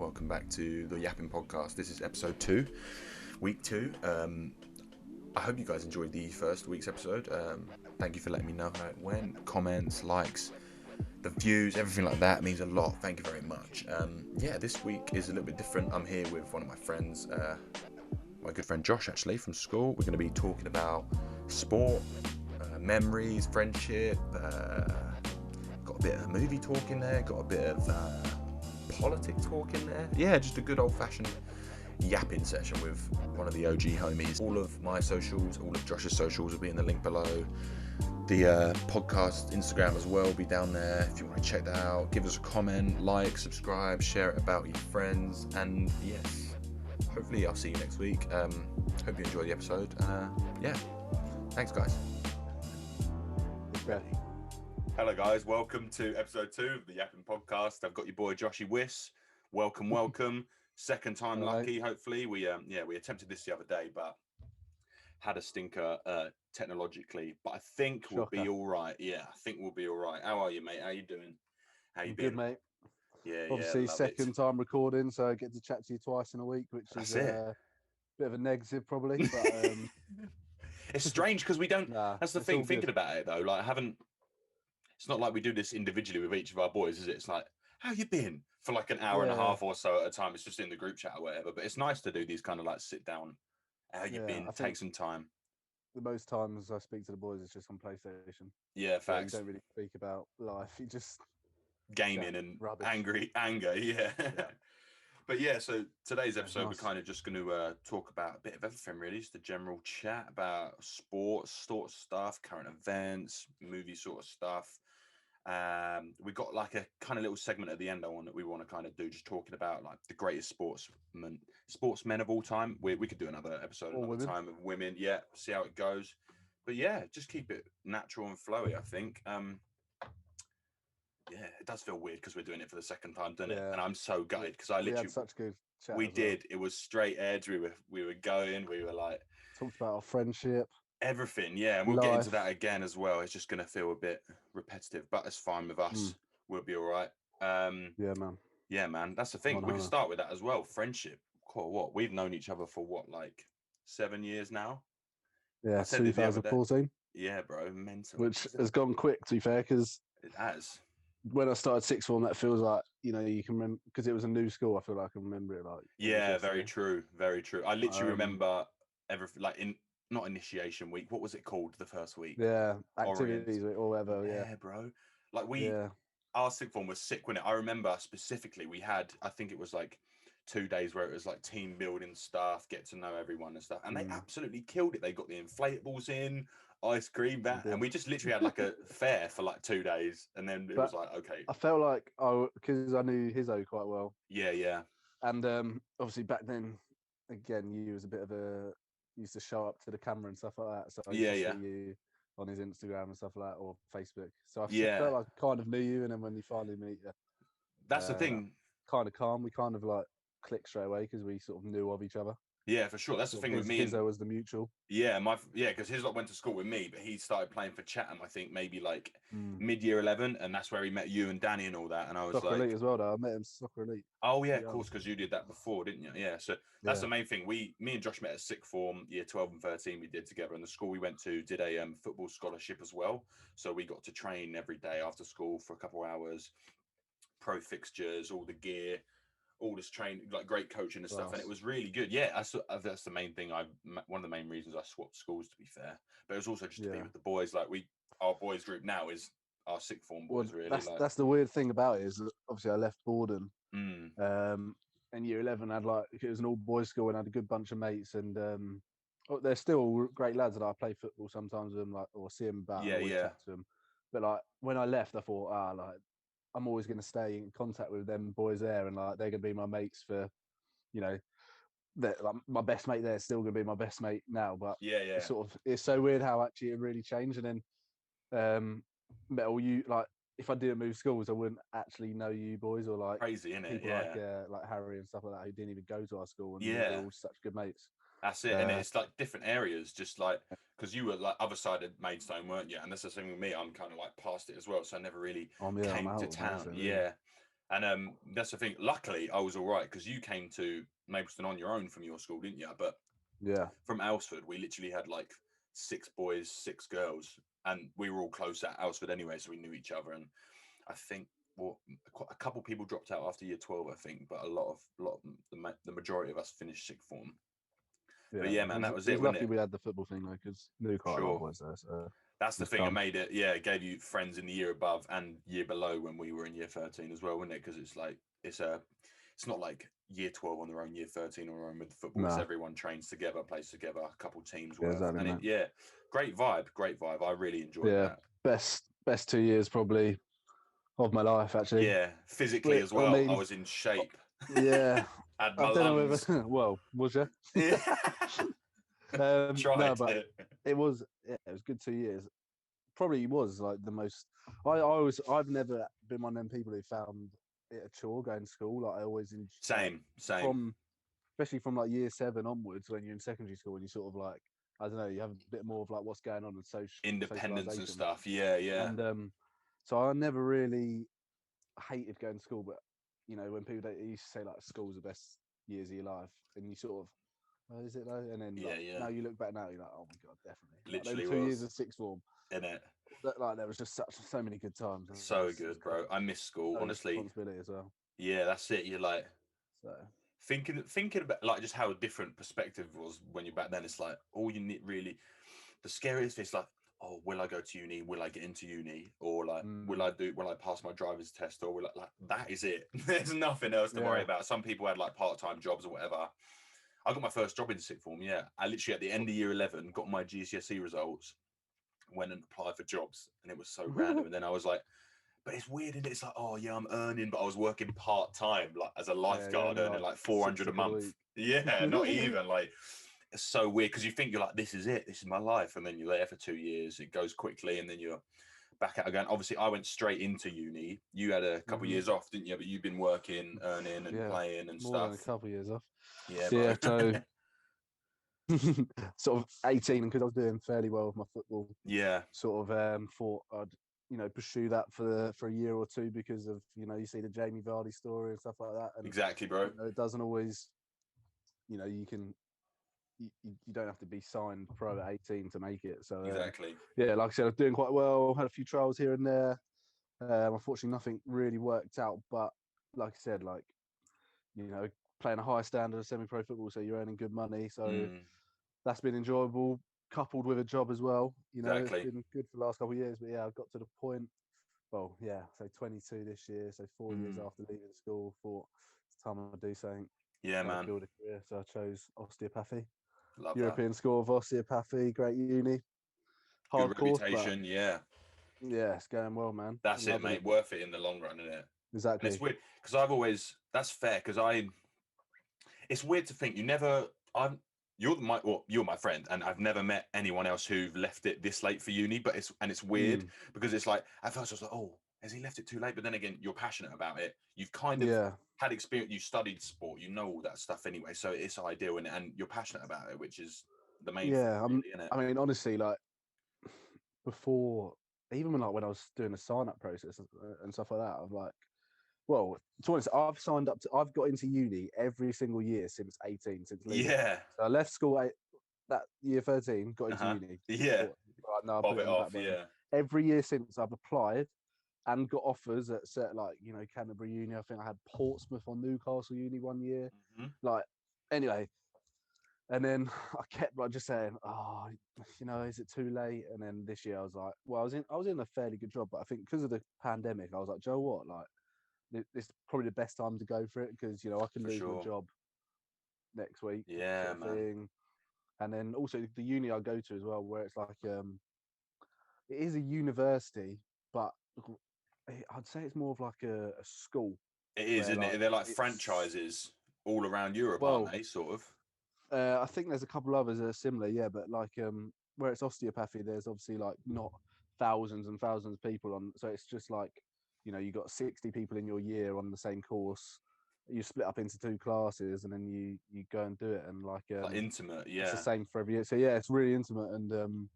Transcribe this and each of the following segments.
Welcome back to the Yappin podcast. This is episode 2, week 2. I hope you guys enjoyed the first week's episode. Thank you for letting me know how it went. Comments, likes, the views, everything like that means a lot. Thank you very much. This week is a little bit different. I'm here with one of my friends, my good friend Josh, actually, from school. We're going to be talking about sport, memories, friendship. Got a bit of movie talk in there. Got a bit of politics talk in there. Yeah, just a good old-fashioned yapping session with one of the OG homies. All of my socials, all of Josh's socials will be in the link below. The podcast Instagram as well will be down there if you want to check that out. Give us a comment, like, subscribe, share it about your friends, and yes, hopefully I'll see you next week. Hope you enjoy the episode. Thanks guys. Okay. Hello guys, welcome to episode 2 of the Yappin podcast. I've got your boy Josh Wisson. Welcome. Second time lucky, hopefully. We attempted this the other day, but had a stinker technologically. But I think we'll be all right. Yeah, I think we'll be all right. How are you, mate? How you doing? How you been? Good, mate. Yeah, obviously second time recording, so I get to chat to you twice in a week, which is a bit of a negative probably. But it's strange because we don't. That's the thing. Thinking about it though, like it's not like we do this individually with each of our boys, is it? It's like, how you been for like an hour and a half or so at a time? It's just in the group chat or whatever. But it's nice to do these kind of like sit down. How you been? Take some time. The most times I speak to the boys is just on PlayStation. Yeah, facts. You don't really speak about life. You just gaming and rubbish. Anger. Yeah. But yeah, so today's episode, we're kind of just going to talk about a bit of everything, really. Just a general chat about sports, sort of stuff, current events, movie sort of stuff. We got like a kind of little segment at the end that we want to kind of do, just talking about like the greatest sportsmen of all time. We could do another episode another time of women. Yeah, see how it goes. But yeah, just keep it natural and flowy, I think. Yeah, it does feel weird because we're doing it for the second time, doesn't it? And I'm so gutted because I literally had such good chat. We did. It was straight edge. We were going. We were like talked about our friendship, everything. Yeah, and we'll get into that again as well. It's just going to feel a bit repetitive, but it's fine with us. We'll be all right. Yeah, man. That's the thing. We can start with that as well. Friendship. What? We've known each other for what, like 7 years now? Yeah, 2014. Yeah, bro. Mental. Which has gone quick, to be fair, because it has. When I started sixth form, that feels like, you can remember, because it was a new school. I feel like I can remember it like. Yeah, very true. I literally remember everything, like not initiation week. What was it called? The first week. Yeah, activities or whatever. Yeah, bro. Like our sixth form was sick when I remember specifically we had, I think it was like 2 days where it was like team building stuff, get to know everyone and stuff, and they absolutely killed it. They got the inflatables in, ice cream, and we just literally had like a fair for like 2 days, and then it was like, okay. I felt like because I knew Hizzo quite well. Yeah. And obviously back then, again, you was a bit of used to show up to the camera and stuff like that. So I used to see you on his Instagram and stuff like that, or Facebook. So I felt like I kind of knew you, and then when you finally meet you, that's the thing. Kind of calm. We kind of like clicked straight away because we sort of knew of each other. Yeah, for sure. That's the thing with me. Hizzo was the mutual. Yeah, because his lot went to school with me, but he started playing for Chatham, I think maybe like mid-year 11, and that's where he met you and Danny and all that. And I was Soccer Elite as well, though. I met him Soccer Elite. Oh yeah, of course, because you did that before, didn't you? Yeah, so that's the main thing. Me and Josh met at sixth form, year 12 and 13. We did together, and the school we went to did a football scholarship as well. So we got to train every day after school for a couple of hours, pro fixtures, all the gear. All this training, like great coaching and stuff, and it was really good. Yeah, that's the main thing. One of the main reasons I swapped schools, to be fair. But it was also just to be with the boys. Like our boys group now is our sixth form boys. Really, that's the weird thing about it is that obviously I left Borden, and year 11 had it was an all boys school and I had a good bunch of mates, and they're still great lads that I play football sometimes with them, or see them about. Chat to them. But when I left, I thought I'm always going to stay in contact with them boys there, and they're going to be my mates for, my best mate there is still going to be my best mate now. But it's so weird how actually it really changed. And then if I didn't move schools, I wouldn't actually know you boys, or crazy, innit? People like Harry and stuff like that who didn't even go to our school, and they're all such good mates. That's it, and it's like different areas, just like because you were like other side of Maidstone, weren't you? And that's the same with me. I'm kind of like past it as well, so I never really came to town. Yeah, And that's the thing. Luckily, I was all right because you came to Mapleston on your own from your school, didn't you? But Yeah. from Alresford, we literally had like 6 boys, 6 girls, and we were all close at Alresford anyway, so we knew each other. And I think a couple people dropped out after year 12, I think, but a lot of the majority of us finished sixth form. Yeah, but yeah, man, that was it, was wasn't lucky it? we had the football thing though, because knew quite a lot of boys there. So that's the it's thing that fun. made it. Yeah, it gave you friends in the year above and year below when we were in year 13 as well, wasn't it? Because it's like it's not like year 12 on their own, year 13 on their own with the football. It's everyone trains together, plays together, a couple teams worth, exactly, and great vibe. I really enjoyed that. Best 2 years probably of my life, actually. Yeah, physically as well. I was in shape. Yeah, had I my don't lungs. know whether. Well, was you? Yeah. No, but it was good 2 years. Probably was like the most. I've never been one of them people who found it a chore going to school. Like I always same. Especially from like year 7 onwards when you're in secondary school and you sort of like, I don't know, you have a bit more of like what's going on and Independence and stuff. Yeah. And so I never really hated going to school, but you know when people used to say like school's the best years of your life, and you sort of, oh, is it though? And then now you look back now, you're like, oh my god, definitely. Literally, like, 2 years of sixth form. In it. Like there was just so many good times. So good, bro. I miss school, honestly. Responsibility as well. Yeah, that's it. You're like thinking about like just how a different perspective was when you're back then. It's like all you need really. The scariest thing is like, oh, will I go to uni? Will I get into uni? Or like, will I pass my driver's test? Or will I, like that is it. There's nothing else to worry about. Some people had like part-time jobs or whatever. I got my first job in sixth form. Yeah, I literally at the end of year 11 got my GCSE results, went and applied for jobs, and it was so random. And then I was like, but it's weird, and it's like, oh yeah, I'm earning, but I was working part-time, like as a lifeguard, earning like 400 a month. Yeah, not even like. It's so weird because you think you're like, this is it, this is my life, and then you're there for 2 years. It goes quickly, and then you're back out again. Obviously, I went straight into uni. You had a couple of years off, didn't you? But you've been working, earning, and playing and more stuff. Than a couple of years off. Yeah, bro. So sort of 18, because I was doing fairly well with my football. Yeah. Sort of thought I'd pursue that for a year or two because of you see the Jamie Vardy story and stuff like that. And exactly, bro. It doesn't always, you can. You don't have to be signed pro at 18 to make it. So exactly. Yeah, like I said, I was doing quite well. Had a few trials here and there. Unfortunately, nothing really worked out. But like I said, playing a high standard of semi-pro football, so you're earning good money. So that's been enjoyable, coupled with a job as well. It's been good for the last couple of years. But yeah, I got to the point. Well, yeah, so 22 this year, so 4 years after leaving school, thought it's time I do something. Yeah, man. Build a career. So I chose osteopathy. Love European School of Osteopathy, great uni. Hard good reputation, yeah, it's going well, man. That's it, mate. Worth it in the long run, isn't it? Exactly. And it's weird because that's fair because it's weird to think you're my friend, and I've never met anyone else who've left it this late for uni. But it's weird because it's like at first I was like, oh, has he left it too late? But then again, you're passionate about it. You've kind of had experience. You studied sport. You know all that stuff anyway. So it's ideal, and you're passionate about it, which is the main thing, really, isn't it? I mean, honestly, like before, even when I was doing the sign-up process and stuff like that, I'm like, well, to be honest, I've got into uni every single year since 18, since leaving. Yeah. So I left school that year 13, got into uni. Yeah. I'll put it off, yeah. Every year since I've applied and got offers at Canterbury Uni. I think I had Portsmouth or Newcastle Uni one year. Anyway. And then I kept just saying, oh, is it too late? And then this year I was like, well, I was in a fairly good job, but I think because of the pandemic, I was like, Joe, what? Like, this is probably the best time to go for it because I can lose my job next week. Yeah, man. Thing. And then also the uni I go to as well, where it's like it is a university, but I'd say it's more of like a school. It is, isn't it? They're like franchises all around Europe, aren't they? Sort of. I think there's a couple others that are similar, yeah, but like where it's osteopathy, there's obviously like not thousands and thousands of people on, so it's just like you got 60 people in your year on the same course. You split up into 2 classes, and then you go and do it, and like intimate, yeah. It's the same for every year, so yeah, it's really intimate, and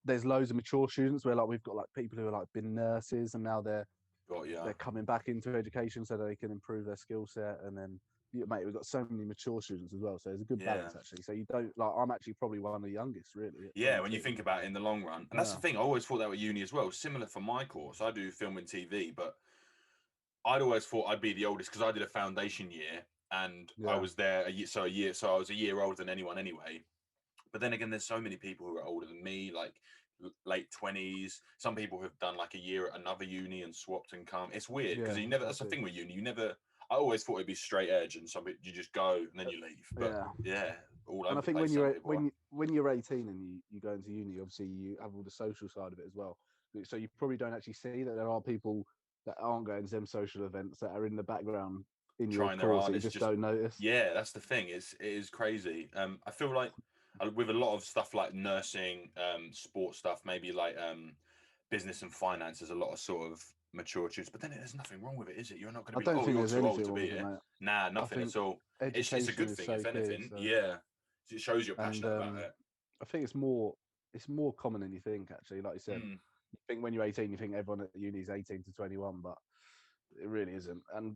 there's loads of mature students where like we've got like people who are like been nurses, and now they're Got ya. they're coming back into education so they can improve their skill set. And then, mate, we've got so many mature students as well, so there's a good balance actually. So you don't like. I'm actually probably one of the youngest, really. Yeah, when you think about it in the long run, and that's the thing. I always thought that with uni as well. Similar for my course, I do film and TV, but I'd always thought I'd be the oldest because I did a foundation year and I was there a year, so I was a year older than anyone anyway. But then again, there's so many people who are older than me, like late 20s. Some people have done like a year at another uni and swapped and come. It's weird because you never. That's the thing with uni. You never. I always thought it'd be straight edge and you just go and then you leave. But all over. And I think when you're 18 and you go into uni, obviously you have all the social side of it as well. So you probably don't actually see that there are people that aren't going to them social events that are in the background in your course that you just don't notice. Yeah, that's the thing. It is crazy. I feel like with a lot of stuff like nursing, sports stuff, maybe like business and finance, there's a lot of sort of mature tutors. But then there's nothing wrong with it, is it? You're not going to be like, oh, you're too old to be here. Nah, nothing at all. It's a good thing, if anything. Yeah, it shows you're passionate about it. I think it's more common than you think, actually. Like you said, you think when you're 18, you think everyone at uni is 18 to 21, but it really isn't. And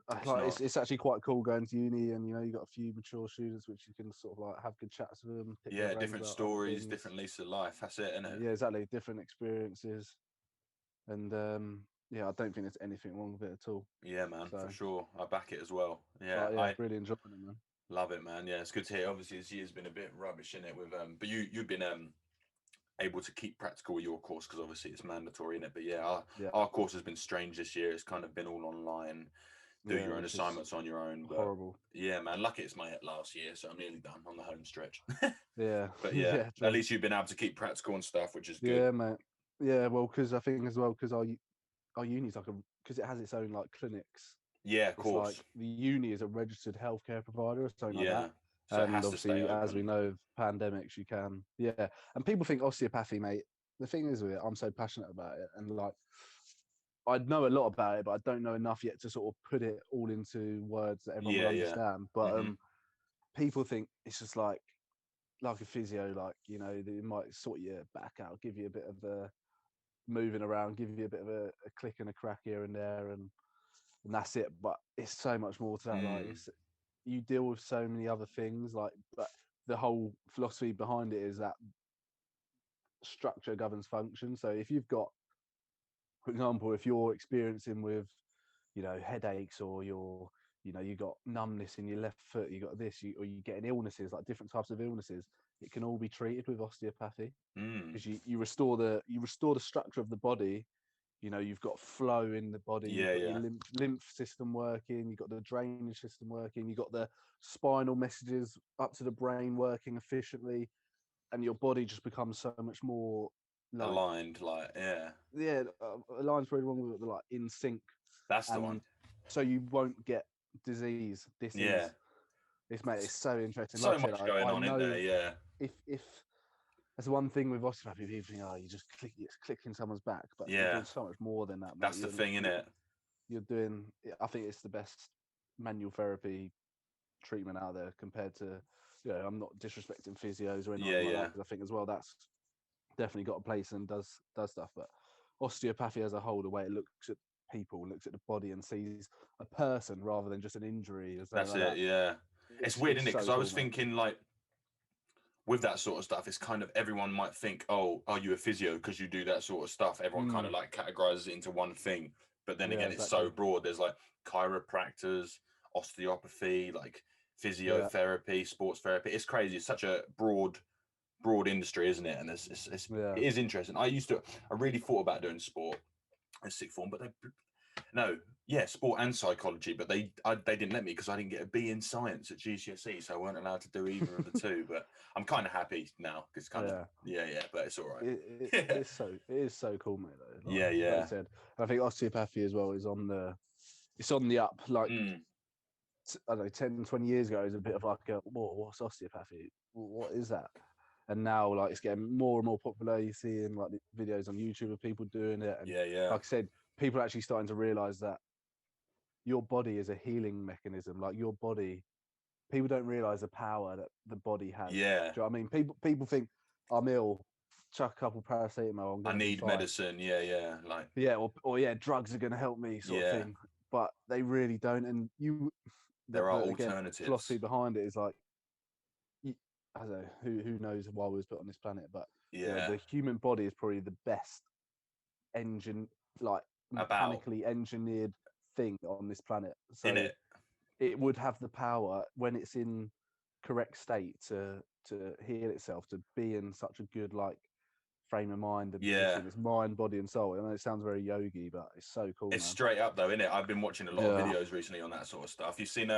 it's actually quite cool going to uni, and you got a few mature students which you can sort of like have good chats with them. Yeah, different stories, different leases of life. That's it, isn't it? Yeah, exactly. Different experiences, and I don't think there's anything wrong with it at all. Yeah, man, for sure. I back it as well. Yeah, I really enjoy it, man. Love it, man. Yeah, it's good to hear. Obviously, this year's been a bit rubbish in it with but you've been able to keep practical with your course because obviously it's mandatory in it. But our course has been strange this year. It's kind of been all online, do your own assignments on your own. But horrible. Yeah, man. Lucky it's my last year, so I'm nearly done on the home stretch. Yeah, but at least you've been able to keep practical and stuff, which is good. Yeah, mate. Yeah, well, because I think as well because our uni's like because it has its own like clinics. Yeah, of course. Like the uni is a registered healthcare provider or something like that. So and obviously, as we know, pandemics, you can. Yeah. And people think osteopathy, mate. The thing is with it, I'm so passionate about it. And like, I know a lot about it, but I don't know enough yet to sort of put it all into words that everyone will understand. But people think it's just like a physio, like, they might sort your back out, give you a bit of a moving around, give you a bit of a click and a crack here and there. And that's it. But it's so much more to that. Like, you deal with so many other things, like, but the whole philosophy behind it is that structure governs function. So if you've got, for example, if you're experiencing with, headaches, or you got numbness in your left foot, you got this, or you getting illnesses, like different types of illnesses, it can all be treated with osteopathy because you restore the structure of the body. You've got flow in the body, you've got your lymph system working, you've got the drainage system working, you've got the spinal messages up to the brain working efficiently, and your body just becomes so much more aligned, align's very wrong with it, like in sync. That's the one. So you won't get disease. It's so interesting. So much going on in there, yeah. If that's one thing with osteopathy, people think, you just it's clicking someone's back, but you're doing so much more than that. That's the thing, isn't it? You're doing. I think it's the best manual therapy treatment out there compared to, I'm not disrespecting physios or anything like that, because I think as well that's definitely got a place and does stuff. But osteopathy as a whole, the way it looks at people, looks at the body and sees a person rather than just an injury. That's it. Yeah, it's weird, isn't it? Because I was thinking like, with that sort of stuff, it's kind of, everyone might think, oh, are you a physio because you do that sort of stuff? Everyone kind of like categorizes it into one thing. But then again, it's so broad. There's like chiropractors, osteopathy, like physiotherapy, sports therapy. It's crazy. It's such a broad industry, isn't it? And it is interesting. I really thought about doing sport in sixth form, but sport and psychology, but they didn't let me because I didn't get a B in science at GCSE, so I weren't allowed to do either of the two. But I'm kind of happy now because but it's all right. It is so cool, mate. Though. Like I said, I think osteopathy as well is on the up. Like I don't know, 10, 20 years ago, it was a bit of like what's osteopathy? What is that? And now, like, it's getting more and more popular. You're seeing like the videos on YouTube of people doing it, and like I said, people are actually starting to realize that your body is a healing mechanism. Like your body, people don't realize the power that the body has. Yeah. Do you know what I mean? People think I'm ill, chuck a couple paracetamol. I'm I going to be need fine. medicine. Yeah. Like, Yeah, or yeah, drugs are going to help me, sort of thing. But they really don't. And there are again, the alternatives. philosophy behind it is like, I don't know who knows why we was put on this planet, but the human body is probably the best mechanically engineered thing on this planet. So it would have the power when it's in correct state to heal itself, to be in such a good frame of mind and position. It's mind, body, and soul. I know it sounds very yogi, but it's so cool. It's man. straight up though, isn't it? I've been watching a lot of videos recently on that sort of stuff. You've seen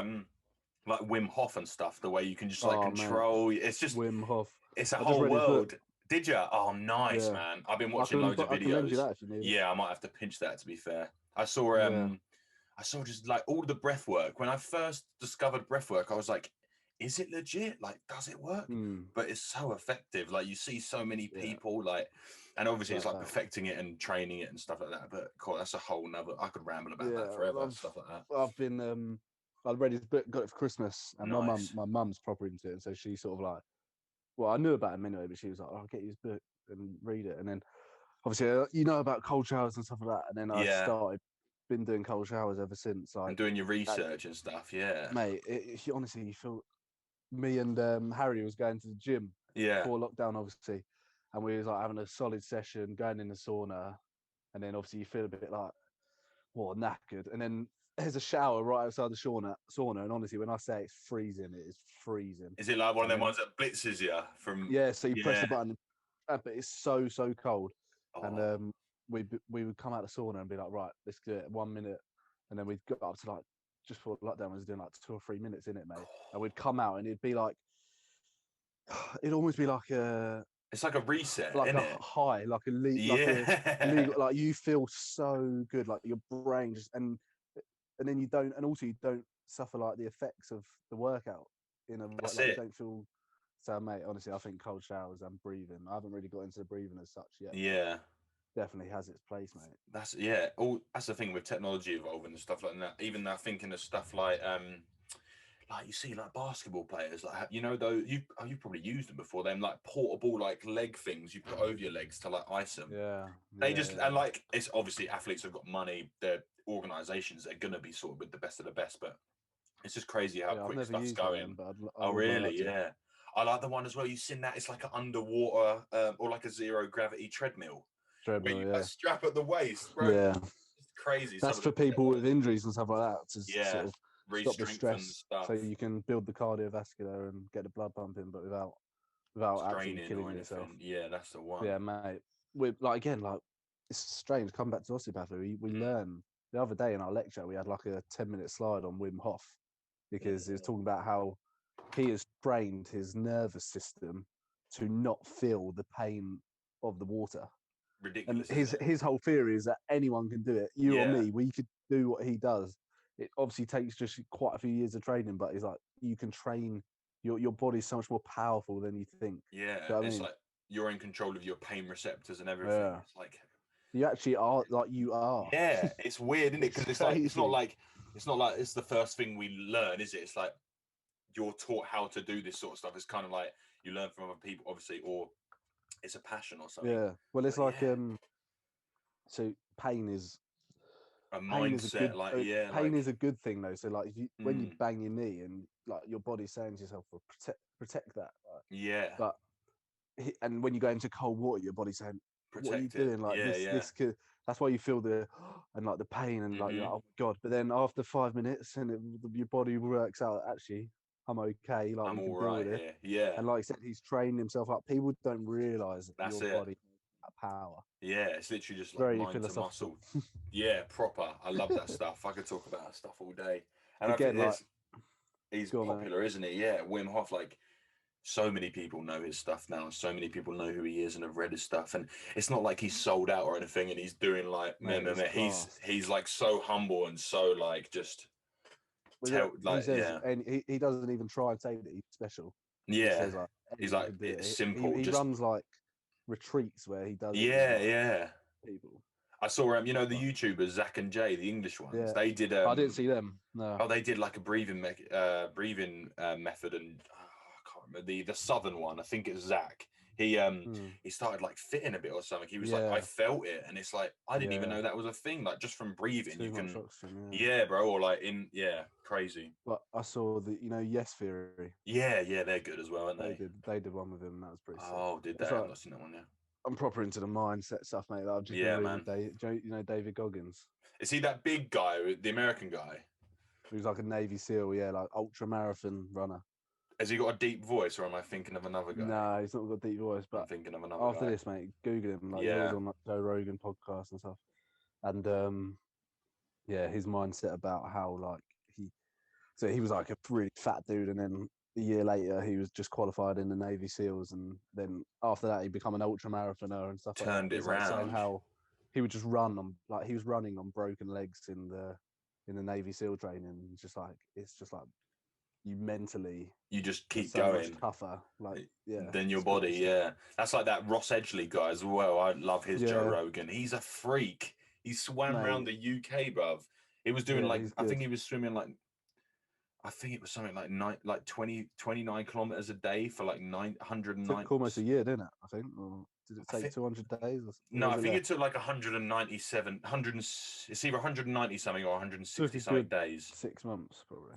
like Wim Hof and stuff, the way you can just control. Mate. It's just Wim Hof. It's a whole world. Did you? Oh, nice, man. I've been watching loads of videos. I can lend you that if you need it. Yeah, I might have to pinch that, to be fair. I saw just like all the breath work. When I first discovered breath work, I was like, is it legit? Like, does it work? But it's so effective. Like, you see so many people, and obviously it's like perfecting it and training it and stuff like that. But cool, that's a whole nother. I could ramble about that forever. Stuff like that. I've been I read his book, got it for Christmas, and my mum's proper into it, and so she sort of like, well, I knew about him anyway, but she was like, I'll get you his book and read it, and then obviously about cold showers and stuff like that, and then I been doing cold showers ever since. Like, and doing your research and stuff, mate. Honestly, you feel. Me and Harry was going to the gym before lockdown, obviously, and we was like having a solid session, going in the sauna, and then obviously you feel a bit like, knackered, and then there's a shower right outside the sauna, and honestly, when I say it's freezing, it is freezing. Is it like one of them ones that blitzes you from? Yeah, so you press the button, but it's so cold, and we would come out of the sauna and be like, right, let's do it 1 minute, and then we'd go up to like, just before lockdown, was doing like 2 or 3 minutes in it, mate, and we'd come out and it'd be like, it'd almost be like it's like a reset, like isn't a it? high, like a legal, like you feel so good, like your brain just, and then you don't suffer like the effects of the workout you don't feel. So mate, honestly, I think cold showers and breathing, I haven't really got into the breathing as such yet. Definitely has its place, mate. That's the thing with technology evolving and stuff like that. Even now thinking of stuff like you see like basketball players, like, though you've probably used them before, them like portable like leg things you put over your legs to like ice them. And like, it's obviously athletes have got money, their organizations are gonna be sort of with the best of the best, but it's just crazy how quick stuff's going. Really? I like the one as well. You've seen that? It's like an underwater or like a zero gravity treadmill. Where you strap at the waist, bro. Yeah, it's crazy. That's for people with injuries and stuff like that to sort of stop the stress, stuff. so you can build the cardiovascular and get the blood pumping, but without actually killing yourself. Yeah, that's the one. Yeah, mate. It's strange. Come back to osteopathy. We learned the other day in our lecture, we had like a 10-minute slide on Wim Hof, because he was talking about how he has trained his nervous system to not feel the pain of the water. Ridiculous. And his whole theory is that anyone can do it. You or me, we could do what he does. It obviously takes just quite a few years of training, but it's like you can train your body's so much more powerful than you think. Yeah, you know it's like you're in control of your pain receptors and everything. Yeah. It's like you actually are, like you are. Yeah, it's weird, isn't it? Because it's not like it's the first thing we learn, is it? It's like you're taught how to do this sort of stuff. It's kind of like you learn from other people, obviously, or it's a passion or something. Yeah. Well, it's so pain is a mindset. Pain is a good thing though. So like when you bang your knee and like your body's saying to yourself, well, protect that. Like, but and when you go into cold water, your body's saying, what are you doing? Like this could. That's why you feel the pain and like, you're like, oh God. But then after 5 minutes, and your body works out, actually, I'm okay. Like, I'm all right here. Yeah. And like I said, he's training himself up. People don't realize that your body has that power. Yeah, it's literally just like very mind to muscle. Yeah, proper. I love that stuff. I could talk about that stuff all day. And again, I think he's popular, isn't he? Yeah, Wim Hof, like, so many people know his stuff now. So many people know who he is and have read his stuff. And it's not like he's sold out or anything and he's doing like, he's like so humble and so like just and he doesn't even try and say that he's special. Yeah. He says, like, he's like, it's simple. He runs like retreats where he does people. I saw the YouTubers Zach and Jay, the English ones. They did I didn't see them. No. Oh, they did like a breathing method, and I can't remember the southern one. I think it's Zach. he started like fitting a bit or something. He was like, I Yeah, felt it, and it's like I didn't even yeah. know that was a thing. Like just from breathing, Too you much can, oxygen. Yeah. yeah, bro, or like crazy. But I saw the Yes Theory. Yeah, they're good as well, aren't they? They did one with him. That was pretty sick. Oh, did they? It's I've like not seen that one yet. I'm proper into the mindset stuff, mate. Like, I've just been Yeah, reading man. David Goggins. Is he that big guy, the American guy? He was like a Navy SEAL, yeah, like ultra marathon runner. Has he got a deep voice, or am I thinking of another guy? No, he's not got a deep voice. I'm But thinking of another after guy. this, mate, Google him. Like he's always Yeah, on like Joe Rogan podcast and stuff. And yeah, his mindset about how like he was like a really fat dude, and then a year later he was just qualified in the Navy SEALs, and then after that he become an ultra marathoner and stuff like that. turned But it it's like saying round. how he would just run on, like he was running on broken legs in the Navy SEAL training. It's just like you mentally You just are keep so much going. tougher. Like yeah, Than your it's body, pretty sick. yeah. That's like that Ross Edgley guy as well. I love his Joe Yeah, Rogan. He's a freak. He swam around mate. the UK, bruv. He was doing Yeah, like he's I good. think he was swimming like I think it was something like 29 kilometers a day for like 909. Took almost a year, didn't it? I think. Or did it I take think 200 days? Or no, was I it think less? it took like 197, 100. It's either 190 something or Took 160 a something good days. 6 months, probably.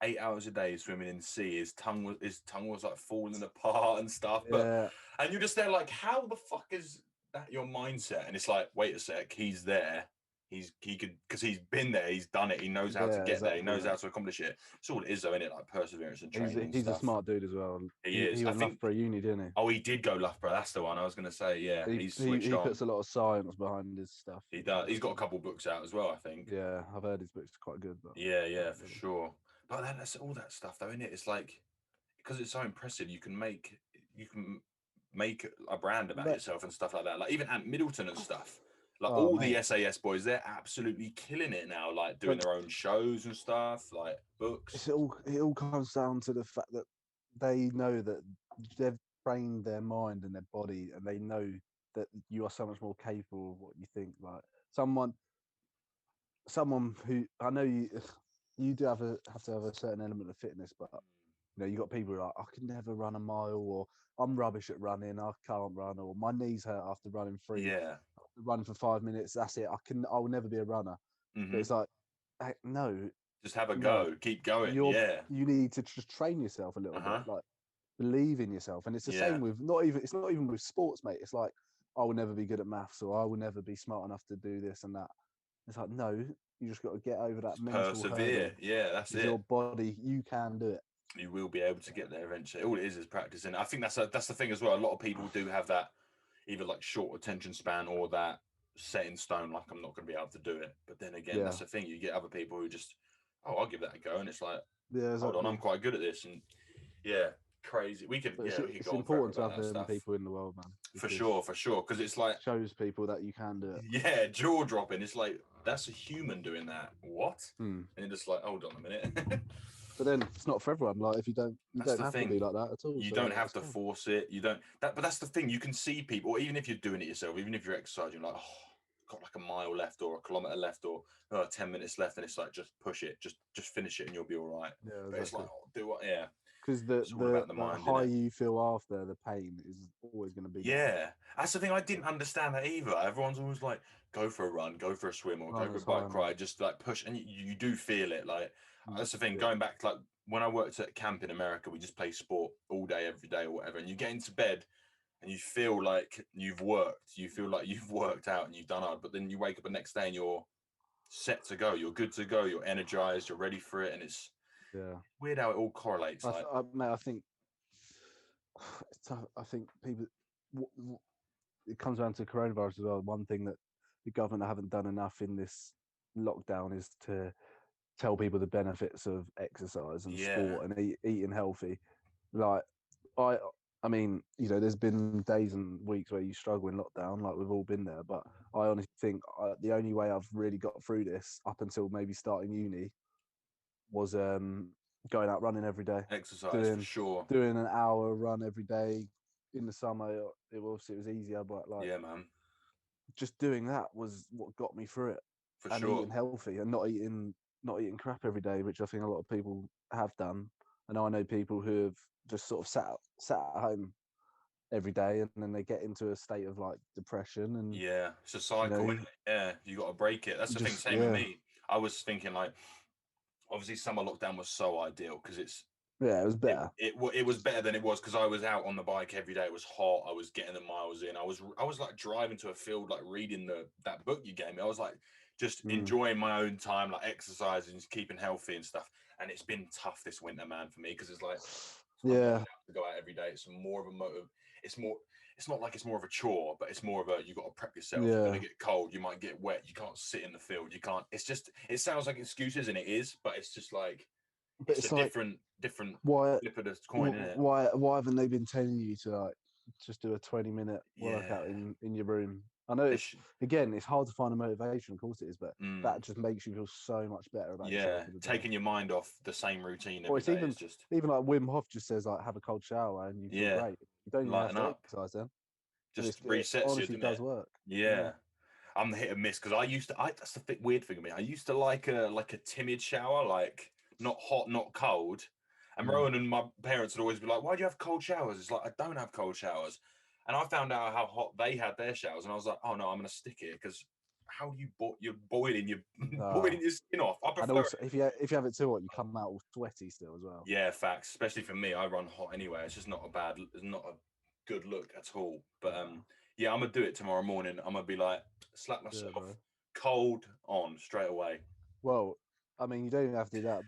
8 hours a day swimming in the sea. His tongue was like falling apart and stuff. Yeah, And you're just there like, how the fuck is that your mindset? And it's like, wait a sec, he's there. He could because he's been there, he's done it, he knows how to yeah, get there, he exactly, knows mate. how to accomplish it. It's all it is though, isn't it? Like perseverance and He's training and he's a stuff. smart dude as well. He is. He I went think Loughborough Uni, didn't oh he did go Loughborough, that's the one. I was gonna say, yeah, he? he's switched He puts on. a lot of science behind his stuff, He which is does. He's pretty got a good. couple books out as well, I think. Yeah, I've heard his books are quite good, but I Yeah, haven't for read them. sure. But then that's all that stuff though, isn't it? It's like because it's so impressive, you can make a brand about But yourself and stuff like that. Like even at Middleton and stuff. Like oh, all the mate, SAS boys, they're absolutely killing it now. Like doing but their own shows and stuff, like books. it all comes down to the fact that they know that they've trained their mind and their body, and they know that you are so much more capable of what you think. Like someone who I know you do have to have a certain element of fitness, but you got people who are like, I can never run a mile, or I'm rubbish at running, I can't run, or my knees hurt after running Yeah. run for 5 minutes, that's it, I will never be a runner. But Hmm. it's like, no, Just have a no, go. Keep going. Yeah. you need to just train yourself a little bit, Uh-huh. like believe in yourself. And it's the Yeah. same with it's not even with sports, mate. It's like, I will never be good at maths, or I will never be smart enough to do this and that. It's like, no, you just got to get over that Just mental hurdle. persevere. Yeah, that's Is your it. body, you can do it. You will be able to get there eventually. All it is practicing. I think that's the thing as well. A lot of people do have that either like short attention span or that set in stone, like I'm not going to be able to do it. But then again, Yeah, that's the thing. You get other people who just, oh, I'll give that a go, and it's like, yeah, hold on, I'm exactly. quite good at this, and yeah, crazy. But We could it's go on forever important to about have that them stuff. people in the world, man, For because sure, because it's like, shows people that you can do it. yeah, jaw dropping. It's like that's a human doing that. What? Hmm. And you're just like, hold on a minute. But then it's not for everyone. Like if you That's don't the have to thing. be like that at all. You So don't have it's to fine. force it. You don't that, but that's the thing. You can see people, or even if you're doing it yourself, even if you're exercising, you're like, oh, got like a mile left or a kilometer left or 10 minutes left, and it's like just push it, just finish it, and you'll be all right. Yeah, But it's like, exactly. oh, do what? Yeah, Because it's all about the the mind, isn't high it? you feel after, the pain is always going to be better. Yeah, that's the thing. I didn't understand that either. Everyone's always like, go for a run, go for a swim, or go for a Runner's high, bike man. ride. Just like push, and you do feel it. Like that's the thing. Yeah, Going back to like when I worked at camp in America, we just play sport all day, every day, or whatever. And you get into bed and you feel like you've worked. You feel like you've worked out and you've done hard. But then you wake up the next day and you're set to go. You're good to go. You're energized. You're ready for it. And it's yeah. weird how it all correlates. Like, Mate, I think it's tough. I think people. It comes down to coronavirus as well. One thing that the government haven't done enough in this lockdown is to tell people the benefits of exercise and yeah, sport and eating healthy. Like I, I mean, there's been days and weeks where you struggle in lockdown, like we've all been there. But I honestly think the only way I've really got through this up until maybe starting uni was going out running every day, exercise for doing sure. doing an hour run every day. In the summer, it was easier, but like Yeah, man, just doing that was what got me through it, for and sure. eating healthy and not eating crap every day, which I think a lot of people have done. And I know people who have just sort of sat at home every day, and then they get into a state of like depression, and it's a cycle, isn't it? Yeah, you got to break it. That's the thing. Same with me. I was thinking like, obviously, summer lockdown was so ideal because it was better. It was better than it was because I was out on the bike every day. It was hot. I was getting the miles in. I was like driving to a field, like reading that book you gave me. I was like just enjoying my own time, like exercising, just keeping healthy and stuff. And it's been tough this winter, man, for me because it's like to go out every day. It's more of a motive. It's not like it's more of a chore, but it's more of a, you got to prep yourself. You're going to get cold. You might get wet. You can't sit in the field. You can't. It's just. It sounds like excuses, and it is, but it's just like. But it's a like, different flip of the coin, isn't it? Why haven't they been telling you to like just do a 20-minute workout in your room? I know it's hard to find a motivation, of course it is, but that just makes you feel so much better about yourself. Taking your mind off the same routine every it's day. Even like Wim Hof just says like have a cold shower and you feel great. You don't even have to exercise then. Just resets you. Honestly, does work. Yeah. I'm the hit and miss because I used to. That's the weird thing of me. I used to like a timid shower, like not hot, not cold. And Rowan and my parents would always be like, "Why do you have cold showers?" It's like, I don't have cold showers. And I found out how hot they had their showers, and I was like, "Oh no, I'm gonna stick it because how do you're boiling your skin off?" I prefer. And also, if you have it too hot, you come out all sweaty still as well. Yeah, facts. Especially for me, I run hot anyway. It's just not a good look at all. But I'm gonna do it tomorrow morning. I'm gonna be like, slap myself cold on straight away. Well, I mean, you don't even have to do that.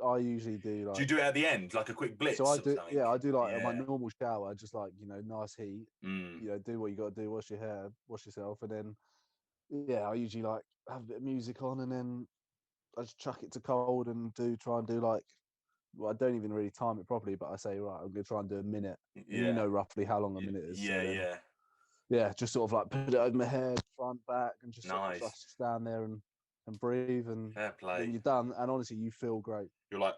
I usually do like. Do you do it at the end, like a quick blitz? So I do. Yeah, I do like my normal shower, just like nice heat. Do what you got to do, wash your hair, wash yourself, and then I usually like have a bit of music on, and then I just chuck it to cold and try and do like. Well, I don't even really time it properly, but I say right, I'm gonna try and do a minute. And you know roughly how long a minute is. Yeah, just sort of like put it over my head, front, back, and just sort of just stand there and breathe, and then you're done. And honestly, you feel great. You're like,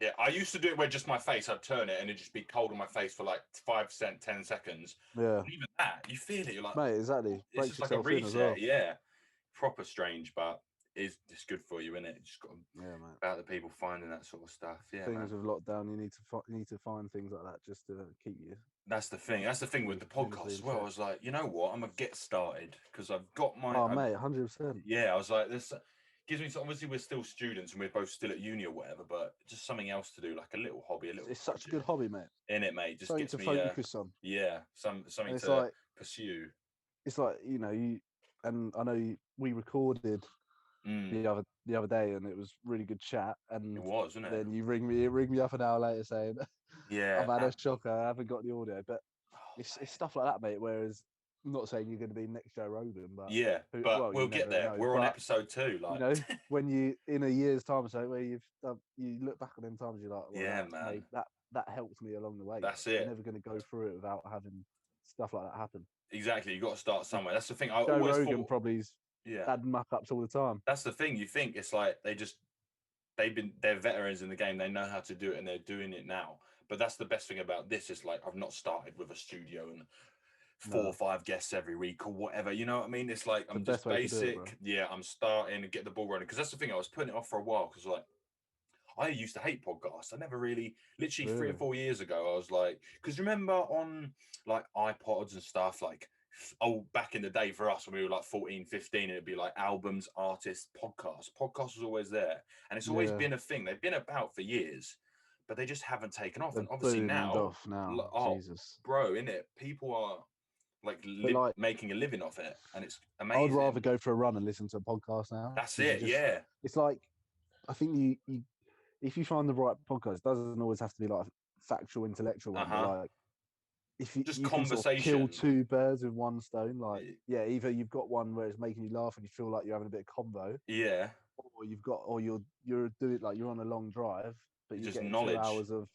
yeah. I used to do it where just my face, I'd turn it and it'd just be cold on my face for like 10 seconds. Yeah. And even that, you feel it. You're like, mate, exactly. It's just like a reset. Yeah. Proper strange, but it's good for you, isn't it? You just got about the people finding that sort of stuff. Yeah. Things with lockdown, you need to find things like that just to keep you. That's the thing. That's the thing with the podcast as well. I was like, you know what? I'm gonna get started because I've got my. Oh, mate, 100%. Yeah, I was like, this gives me. Obviously, we're still students and we're both still at uni or whatever, but just something else to do, like a little hobby, a little. It's such a good hobby, mate. In it, mate. Just something gets to me focus on. Yeah, something to pursue. It's like you, and I know we recorded the other day, and it was really good chat. And it was, wasn't it? Then you ring me up an hour later saying, I've had a shocker. I haven't got the audio, but it's stuff like that, mate. Whereas, I'm not saying you're going to be next Joe Rogan, but we'll get there. We're on episode 2, like when you in a year's time or so, where you look back on them times, you're like, well, man, that helped me along the way. That's You're never going to go through it without having stuff like that happen. Exactly, you got to start somewhere. That's the thing. Joe Rogan probably's had muck ups all the time. That's the thing. You think it's like they're veterans in the game. They know how to do it, and they're doing it now. But that's the best thing about this. Is like I've not started with a studio and 4 or 5 guests every week or whatever. You know what I mean? It's like I'm just basic. I'm starting to get the ball running because that's the thing. I was putting it off for a while because like I used to hate podcasts. I never really, literally 3 or 4 years ago, I was like, because remember on like iPods and stuff, like back in the day for us when we were like 14, 15, it'd be like albums, artists, podcasts. Podcast was always there. And it's always been a thing. They've been about for years, but they just haven't taken off. And obviously now, Jesus. Bro, innit? People are like making a living off it. And it's amazing. I'd rather go for a run and listen to a podcast now. That's it, It's like, I think you if you find the right podcast, it doesn't always have to be like a factual, intellectual one, but like if you just you conversation, can sort of kill 2 birds with one stone, like either you've got one where it's making you laugh and you feel like you're having a bit of convo, or you're doing like you're on a long drive, but you're getting 2 hours of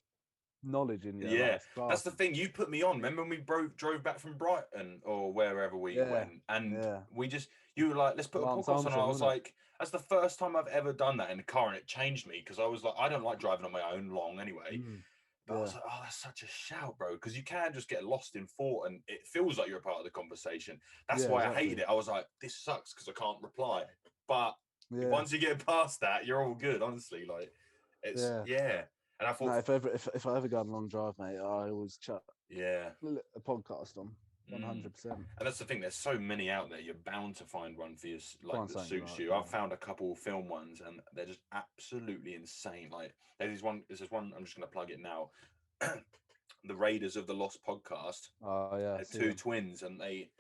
knowledge in you. That's the thing. You put me on. Remember when we drove back from Brighton or wherever we went, and you were like, let's put a podcast on. I was like, that's the first time I've ever done that in the car, and it changed me because I was like, I don't like driving on my own long anyway. But I was like, oh, that's such a shout, bro, because you can just get lost in thought and it feels like you're a part of the conversation. That's why I hated it. I was like, this sucks because I can't reply. But once you get past that, you're all good, honestly. Like, it's, And I thought, if I ever go on a long drive, mate, I always chuck a podcast on. 100%. And that's the thing. There's so many out there. You're bound to find one for you, like that suits you. Yeah. I've found a couple film ones, and they're just absolutely insane. Like there's this one. I'm just gonna plug it now. The Raiders of the Lost podcast. Oh yeah, They're two twins, and they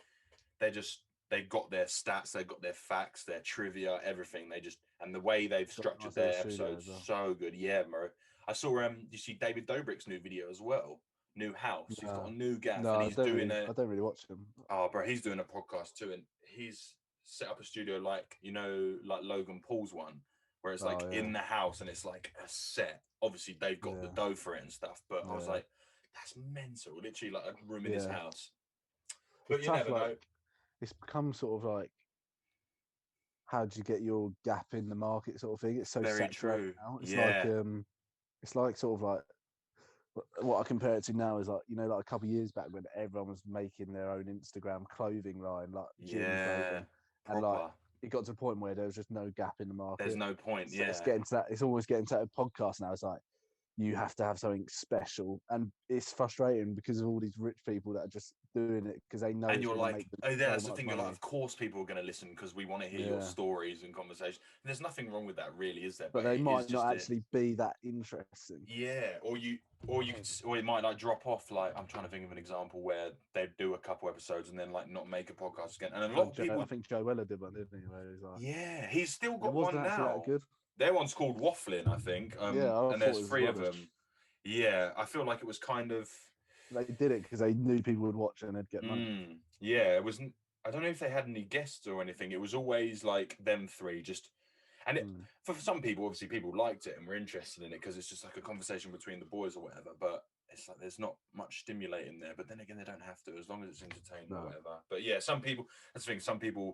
got their stats, they got their facts, their trivia, everything. And the way they've structured their episodes so good. Yeah, bro. I saw you see David Dobrik's new video as well. New house. He's got a new gaff, and he's doing I don't really watch him. Oh, bro, he's doing a podcast too, and he's set up a studio like like Logan Paul's one, where it's like in the house and it's like a set. Obviously, they've got the dough for it and stuff, but I was like, that's mental. Literally, like a room in his house. But you never know. It's become sort of like, how do you get your gap in the market sort of thing? It's so very saturated true. now. It's like sort of like, what I compare it to now is like, like a couple of years back when everyone was making their own Instagram clothing line, like gym clothing, and like it got to a point where there was just no gap in the market. There's no point. So it's getting to that. It's always getting to that podcast now. It's like you have to have something special, and it's frustrating because of all these rich people that are just doing it because they know. And you're like, that's the thing. You're like, of course, people are going to listen because we want to hear your stories and conversations. There's nothing wrong with that, really, is there? But they might not actually be that interesting. Yeah, or it might like drop off. Like, I'm trying to think of an example where they do a couple episodes and then like not make a podcast again. And a lot of people, I think Joe Weller did one, didn't he? Where he was like, yeah, he's still got one now. That good. Their one's called Waffling, I think. And there's 3 of them. Yeah, I feel like it was kind of. They did it because they knew people would watch it and they'd get money. Yeah, it wasn't. I don't know if they had any guests or anything. It was always like them 3 just. And for some people, obviously, people liked it and were interested in it because it's just like a conversation between the boys or whatever. But it's like there's not much stimulating there. But then again, they don't have to as long as it's entertaining or whatever. But yeah, some people. That's the thing. Some people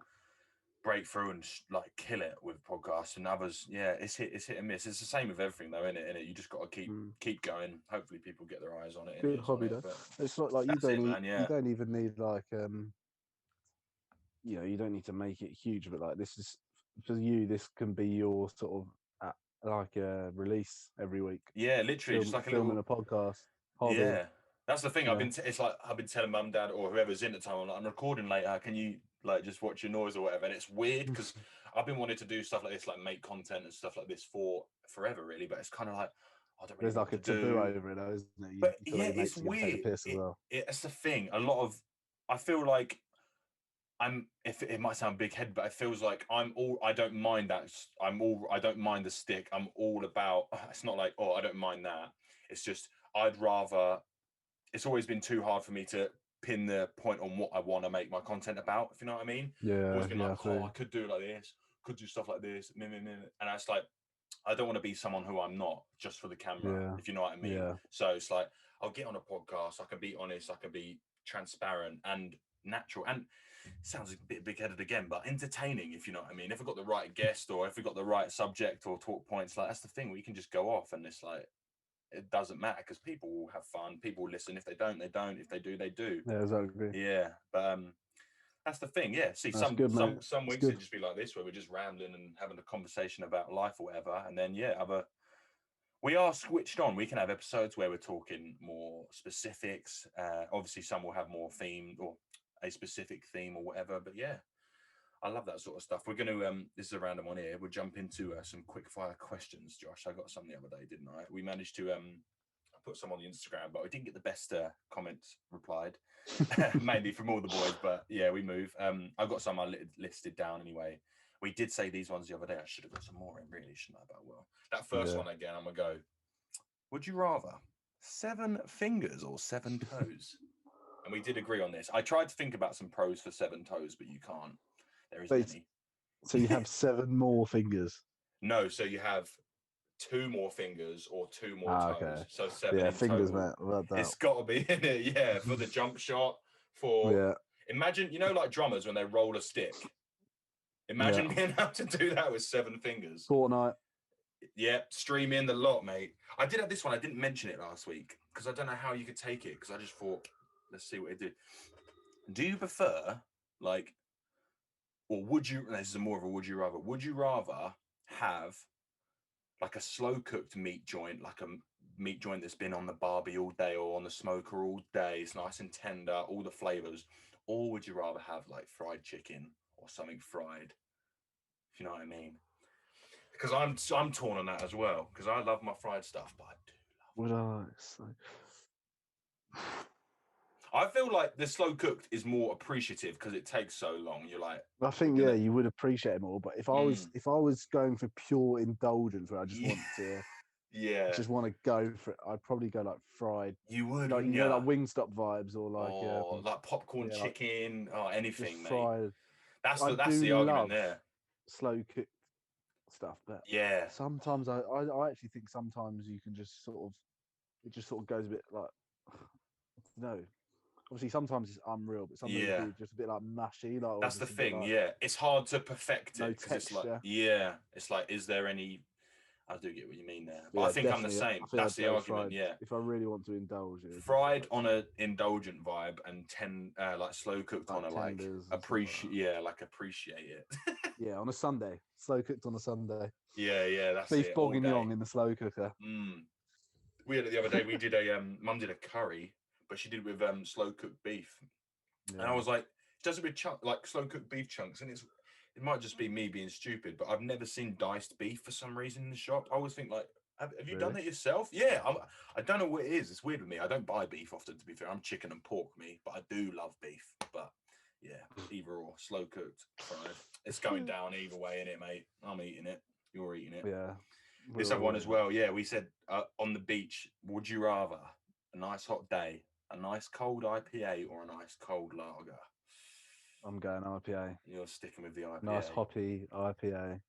break through and like kill it with podcasts, and others, it's hit and miss. It's the same with everything, though, isn't it? You just got to keep going. Hopefully, people get their eyes on it. Good hobby, though. It's not like you don't even need like you don't need to make it huge, but like this is for you. This can be your sort of like a release every week. Yeah, literally, just like filming a podcast. Hobby. Yeah, that's the thing. It's like I've been telling mum, dad, or whoever's in at the time, I'm like, I'm recording later. Can you like just watch your noise or whatever? And it's weird because I've been wanting to do stuff like this, like make content and stuff like this for forever, really. But it's kind of like I don't really. There's like a taboo over it, though, isn't it? But yeah, it's weird. It's the thing. I feel like it might sound big head, but it feels like I don't mind that. I don't mind the stick. I'm all about. It's not like I don't mind that. It's just I'd rather. It's always been too hard for me to pin the point on what I want to make my content about, if you know what I mean. Yeah. Always been like, I could do it like this, could do stuff like this, and it's like I don't want to be someone who I'm not just for the camera, if you know what I mean. Yeah. So it's like I'll get on a podcast, I can be honest, I can be transparent and natural, and it sounds a bit big-headed again, but entertaining, if you know what I mean. If I've got the right guest or if we've got the right subject or talk points, like that's the thing, we can just go off and it's like it doesn't matter because people will have fun, people will listen. If they don't, they don't. If they do, they do. Yeah, exactly. Yeah, but that's the thing. Yeah, see, some weeks it'd just be like this, where we're just rambling and having a conversation about life or whatever, and then we are switched on. We can have episodes where we're talking more specifics. Obviously, some will have more theme or a specific theme or whatever. But yeah, I love that sort of stuff. We're going to, this is a random one here. We'll jump into some quick fire questions, Josh. I got some the other day, didn't I? We managed to put some on the Instagram, but we didn't get the best comments replied, mainly from all the boys. But yeah, we move. I've got some I listed down anyway. We did say these ones the other day. I should have got some more in, really, shouldn't I? But well, that first one again, I'm going to go. Would you rather 7 fingers or 7 toes? And we did agree on this. I tried to think about some pros for 7 toes, but you can't. There isn't any. So you have 7 more fingers? No, so you have 2 more fingers or 2 more toes. Okay. So 7 in fingers, total. Mate. It's got to be in it, yeah, for the jump shot. Imagine, like drummers when they roll a stick. Imagine being able to do that with 7 fingers. Fortnite. Yeah, stream in the lot, mate. I did have this one. I didn't mention it last week because I don't know how you could take it because I just thought, let's see what it did. Do you prefer, like, or would you, this is more of a would you rather have like a slow cooked meat joint, like meat joint that's been on the barbie all day or on the smoker all day. It's nice and tender, all the flavors. Or would you rather have like fried chicken or something fried? If you know what I mean? Because I'm torn on that as well. Because I love my fried stuff, but I do love. I feel like the slow cooked is more appreciative because it takes so long. You're like, I think you would appreciate it more. But if I was going for pure indulgence, where I just want to, just want to go for it, I'd probably go like fried. You would, like like Wingstop vibes or like popcorn chicken or anything, mate. Fried. That's the argument there. Slow cooked stuff, but sometimes I actually think sometimes you can just it just goes a bit like no. Obviously, sometimes it's unreal, but sometimes it's just a bit like mushy. Like that's the thing. It's hard to perfect it because it's like it's like, is there any? I do get what you mean there, but I think I'm the same. That's the argument. Fried, if I really want to indulge, fried on an indulgent vibe and like slow cooked on a like appreciate it. On a Sunday, slow cooked on a Sunday. That's beef bourguignon in the slow cooker. We had it the other day. We did Mum did a curry, but she did it with slow cooked beef, and I was like, she does it with like slow cooked beef chunks, and it might just be me being stupid, but I've never seen diced beef for some reason in the shop. I always think like, have you done that yourself? Yeah, I don't know what it is. It's weird with me. I don't buy beef often, to be fair. I'm chicken and pork me, but I do love beef. But either or, slow cooked, fried. It's going down either way, innit, mate? I'm eating it. You're eating it. Yeah. This other one as well. Yeah, we said on the beach, would you rather a nice hot day, a nice cold IPA, or a nice cold lager? I'm going IPA. You're sticking with the IPA. Nice hoppy IPA.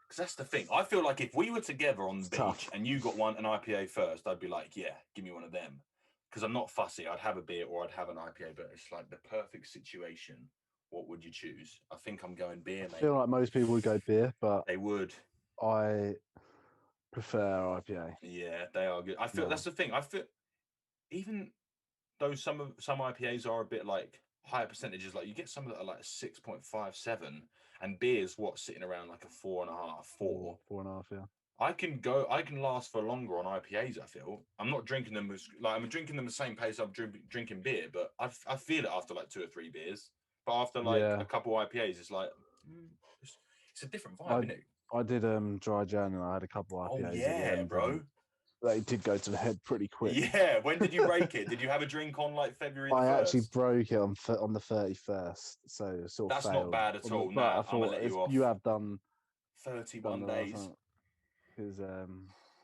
Because that's the thing. I feel like if we were together on the beach and you got an IPA first, I'd be like, yeah, give me one of them. Because I'm not fussy. I'd have a beer or I'd have an IPA, but it's like the perfect situation. What would you choose? I think I'm going beer, mate. I feel like most people would go beer, but they would. I prefer IPA. Yeah, they are good. I feel that's the thing. I feel even though some IPAs are a bit like higher percentages, like you get some that are like 6.57, and beer's sitting around like a 4.5, 4. 4.5, yeah. I can last for longer on IPAs. I feel I'm not drinking them I'm drinking them the same pace I'm drinking beer, but I feel it after like 2 or 3 beers. But after like a couple IPAs, it's like it's a different vibe, isn't it? I did dry Jan and I had a couple IPAs. Oh yeah, bro. They did go to the head pretty quick. Yeah. When did you break it? Did you have a drink on like February? I actually broke it on the 31st, so it sort of that's not bad at all. But I thought let you off. You have done 31 days. Because I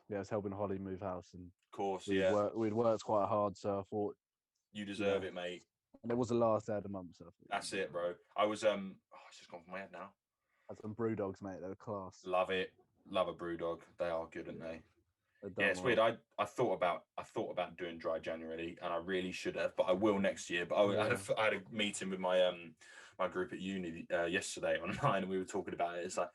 was helping Holly move house, and of course, we'd worked quite hard, so I thought you deserve it, mate. And it was the last day of the month, so that's it, bro. I was it's just gone from my head now. I had some brew dogs, mate. They were class. Love it. Love a brew dog. They are good, aren't they? Yeah, it's weird. I thought about doing dry January, and I really should have, but I will next year. But I had a meeting with my my group at uni yesterday online, and we were talking about it. It's like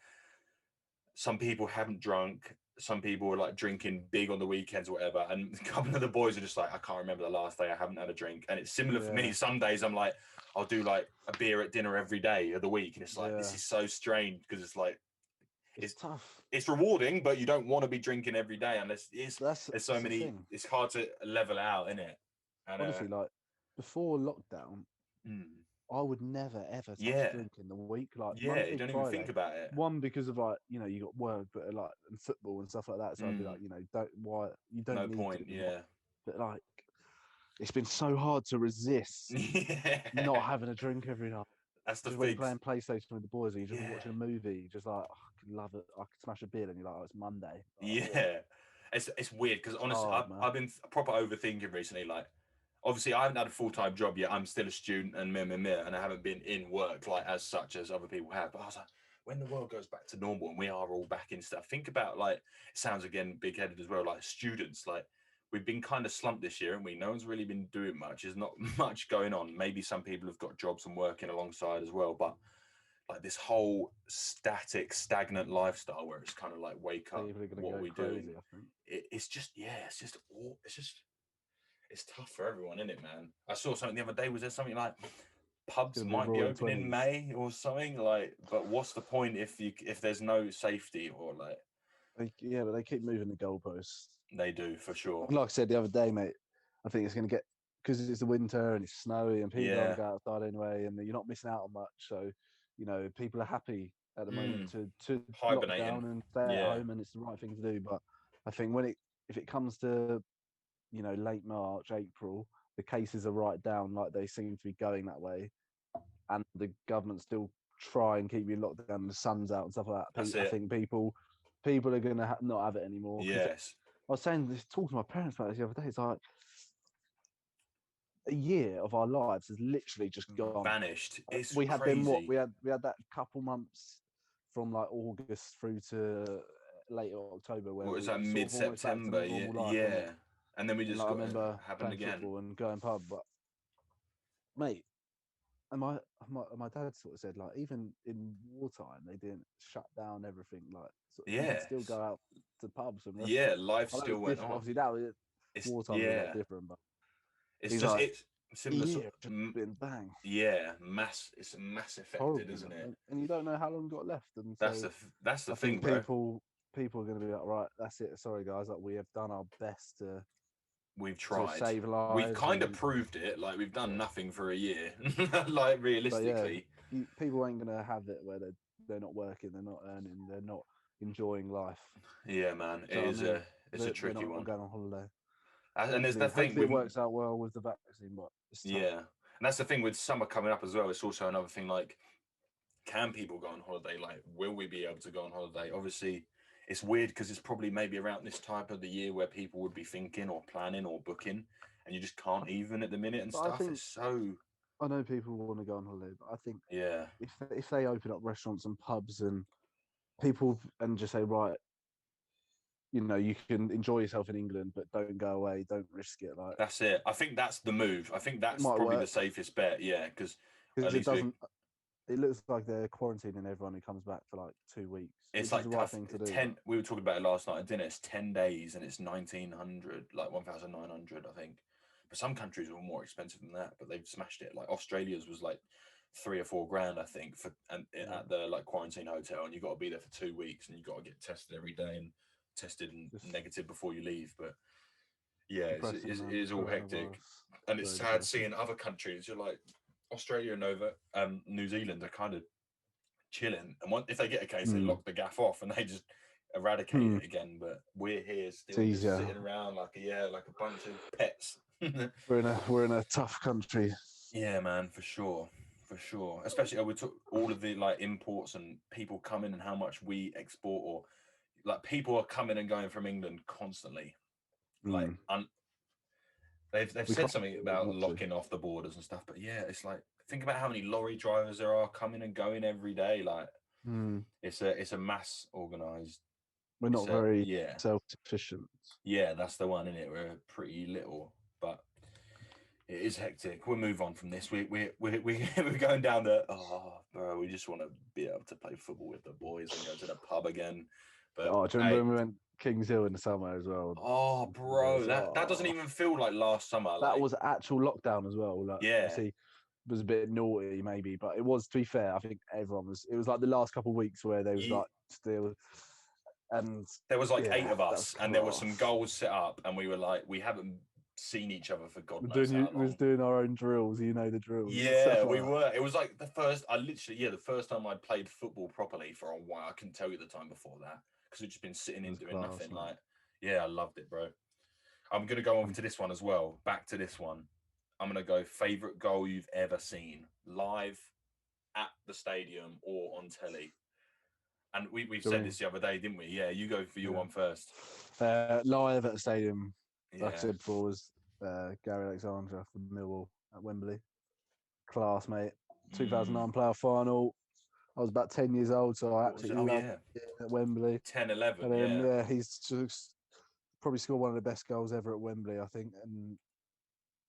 some people haven't drunk, some people are like drinking big on the weekends or whatever, and a couple of the boys are just like, I can't remember the last day I haven't had a drink. And it's similar for me. Some days I'm like, I'll do like a beer at dinner every day of the week, and it's like this is so strange because it's like it's tough. It's rewarding, but you don't want to be drinking every day unless there's so many. It's hard to level out, isn't it? And, honestly, like before lockdown, I would never ever touch drink in the week. Like Monday, you don't Friday. even think about it. One, because of like you got work, but like and football and stuff like that. So I'd be like, don't no need point, to, But like, it's been so hard to resist not having a drink every night. That's the thing. When you're playing PlayStation with the boys, and you're just watching a movie, you're just like, I could love it. I could smash a beer, and you're like, oh, it's Monday. Like, it's weird because honestly, I've been proper overthinking recently. Like, obviously, I haven't had a full-time job yet. I'm still a student and and I haven't been in work like as such as other people have. But I was like, when the world goes back to normal and we are all back in stuff, think about like, it sounds again big-headed as well, like students, like. We've been kind of slumped this year, and no one's really been doing much. There's not much going on. Maybe some people have got jobs and working alongside as well, but like this whole stagnant lifestyle where it's kind of like wake up, what are we doing? It's just it's tough for everyone, isn't it, man? I saw something the other day. Was there something like pubs might be open in May or something? Like, but what's the point if there's no safety or like? But they keep moving the goalposts. They do, for sure. Like I said the other day, mate, I think it's going to get, because it's the winter and it's snowy and people don't want to go outside anyway, and you're not missing out on much. So, people are happy at the moment to lock down and stay at home, and it's the right thing to do. But I think if it comes to, late March, April, the cases are right down, like they seem to be going that way, and the government still try and keep you locked down, and the sun's out and stuff like that. I think people are going to not have it anymore. Yes. I was saying this, talking to my parents about this the other day. It's like a year of our lives has literally just gone, vanished. It's we had crazy. them. We had that couple months from like August through to late October, where it was like mid-September. Yeah. And then we just got, I remember happened playing again. football and going pub, but mate. And my dad sort of said, like, even in wartime, they didn't shut down everything. Like, you could still go out to pubs and restaurants. Yeah, life still went on. Obviously, that was wartime was a lot different, but it's just like, it's similar. Just been bang. Yeah, it's mass affected, horrible, isn't it? And you don't know how long you got left. And that's the thing, bro. People are going to be like, right, that's it. Sorry, guys. Like, we have done our best to. We've tried. To save lives. We've kind of proved it. Like, we've done nothing for a year. Like, realistically, people ain't gonna have it where they're not working, they're not earning, they're not enjoying life. Yeah, man, it's a tricky one. Going on holiday. And there's the thing. It works out well with the vaccine, but it's tough. Yeah, and that's the thing with summer coming up as well. It's also another thing. Like, can people go on holiday? Like, will we be able to go on holiday? Obviously. It's weird because it's probably maybe around this type of the year where people would be thinking or planning or booking, and you just can't even at the minute and stuff. It's so. I know people want to go on holiday, but I think if they open up restaurants and pubs and people and just say, right, you can enjoy yourself in England, but don't go away, don't risk it. Like, that's it. I think that's the move. I think that's probably the safest bet. Yeah, because it doesn't. It looks like they're quarantining everyone who comes back for like 2 weeks. It's like the right thing to do. 10. We were talking about it last night at dinner. It's 10 days and it's 1,900, like 1,900, I think. But some countries were more expensive than that, but they've smashed it. Like Australia's was like $3 or $4 grand, I think, at the like quarantine hotel, and you got to be there for 2 weeks, and you got to get tested every day and tested and negative before you leave. But yeah, it is all hectic, and it's sad seeing other countries. You're like. Australia and New Zealand are kind of chilling, and if they get a case, they lock the gaff off and they just eradicate it again. But we're here still just sitting around like a bunch of pets. We're in a tough country. Yeah, man, for sure. Especially we took all of the like imports and people coming and how much we export, or like people are coming and going from England constantly. Like They've said something about locking off the borders and stuff, but yeah, it's like, think about how many lorry drivers there are coming and going every day. Like, it's a mass organized. We're not very self-sufficient. Yeah, that's the one, isn't it? We're pretty little, but it is hectic. We'll move on from this. We're going down bro. We just want to be able to play football with the boys and go to the pub again. But do you remember when we went Kings Hill in the summer as well? Oh, bro, that doesn't even feel like last summer. That was actual lockdown as well. Like, it was a bit naughty maybe, but it was, to be fair, I think everyone was. It was like the last couple of weeks where they was like still, and there was like 8 of us, and there were some goals set up, and we were like, we haven't seen each other for God knows how long. We was doing our own drills, the drills. Yeah, we were. It was like the first time I'd played football properly for a while. I couldn't tell you the time before that. Because we've just been sitting in doing nothing. Man. Like, yeah, I loved it, bro. I'm gonna go on to this one as well. Back to this one. I'm gonna go favorite goal you've ever seen live at the stadium or on telly. And we've said this the other day, didn't we? Yeah, you go for your one first. Live at the stadium, like I said before, was Gary Alexandra from Millwall at Wembley. Class, mate. 2009 playoff final. I was about 10 years old, so I absolutely loved it at Wembley. 10, 11, he's just probably scored one of the best goals ever at Wembley, I think.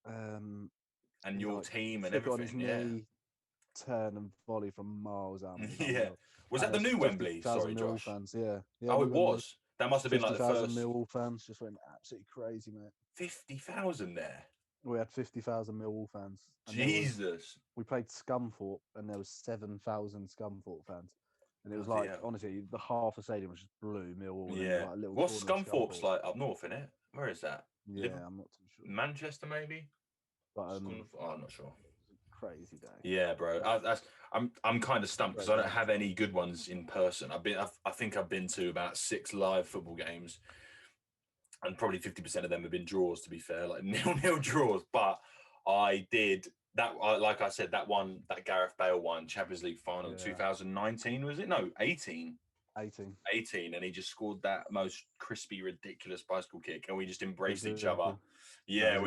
And your team and everything, on his knee, turn and volley from miles out. Was that the new Wembley? Sorry, Josh. Fans, yeah. Oh, it was? That must have been like the first. 50,000 Millwall fans just went absolutely crazy, mate. 50,000 there? We had 50,000 Millwall fans. Jesus. We played Scunthorpe, and there was 7,000 Scunthorpe fans. And it was honestly, the half the stadium was just blue, Millwall. And Yeah. like a little What's corner of Scunthorpe's like up north, innit? Where is that? Yeah, I'm not too sure. Manchester, maybe? But I'm not sure. Crazy day. Yeah, bro. I'm kind of stumped because I don't have any good ones in person. I think I've been to about 6 live football games, and probably 50% of them have been draws. To be fair, like 0-0 draws. But I did that. Like I said, that Gareth Bale one, Champions League final, 2019 was it? No, 18. 18, and he just scored that most crispy, ridiculous bicycle kick, and we just embraced each other. Yeah,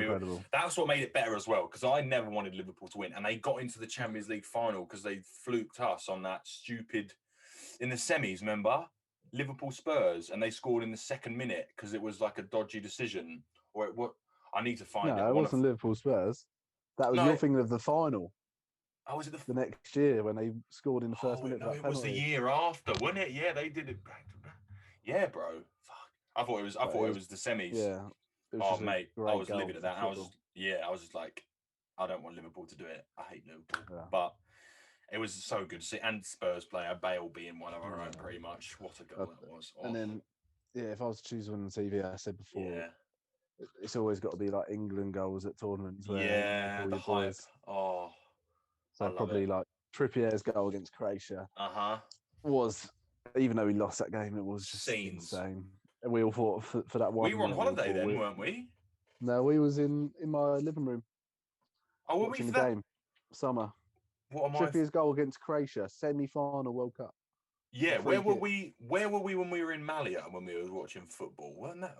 that's what made it better as well, because I never wanted Liverpool to win, and they got into the Champions League final because they fluked us on that stupid in the semis. Remember Liverpool Spurs, and they scored in the second minute because it was like a dodgy decision, or what? I need to find it. No, it wasn't Liverpool Spurs. That was your thinking of the final. Oh, was it the next year when they scored in the first minute? No, it was the year after, wasn't it? Yeah, they did it back to back. Yeah, bro. Fuck. I thought it was the semis. Yeah. Oh, mate, I was livid at that. I was just like, I don't want Liverpool to do it. I hate Liverpool, but it was so good to see. And Spurs player Bale being one of our own, pretty much. What a goal that was! And then, if I was to choose one on TV, I said before, it's always got to be like England goals at tournaments. Where the hype. Oh. So probably like Trippier's goal against Croatia. Was, even though we lost that game, it was just insane. And we all fought for that one. We were on holiday then, weren't we? No, we was in my living room. Oh, were watching we the game? Summer. Trippier's goal against Croatia, semi-final World Cup. Yeah, where were we when we were in Malia when we were watching football? Weren't that?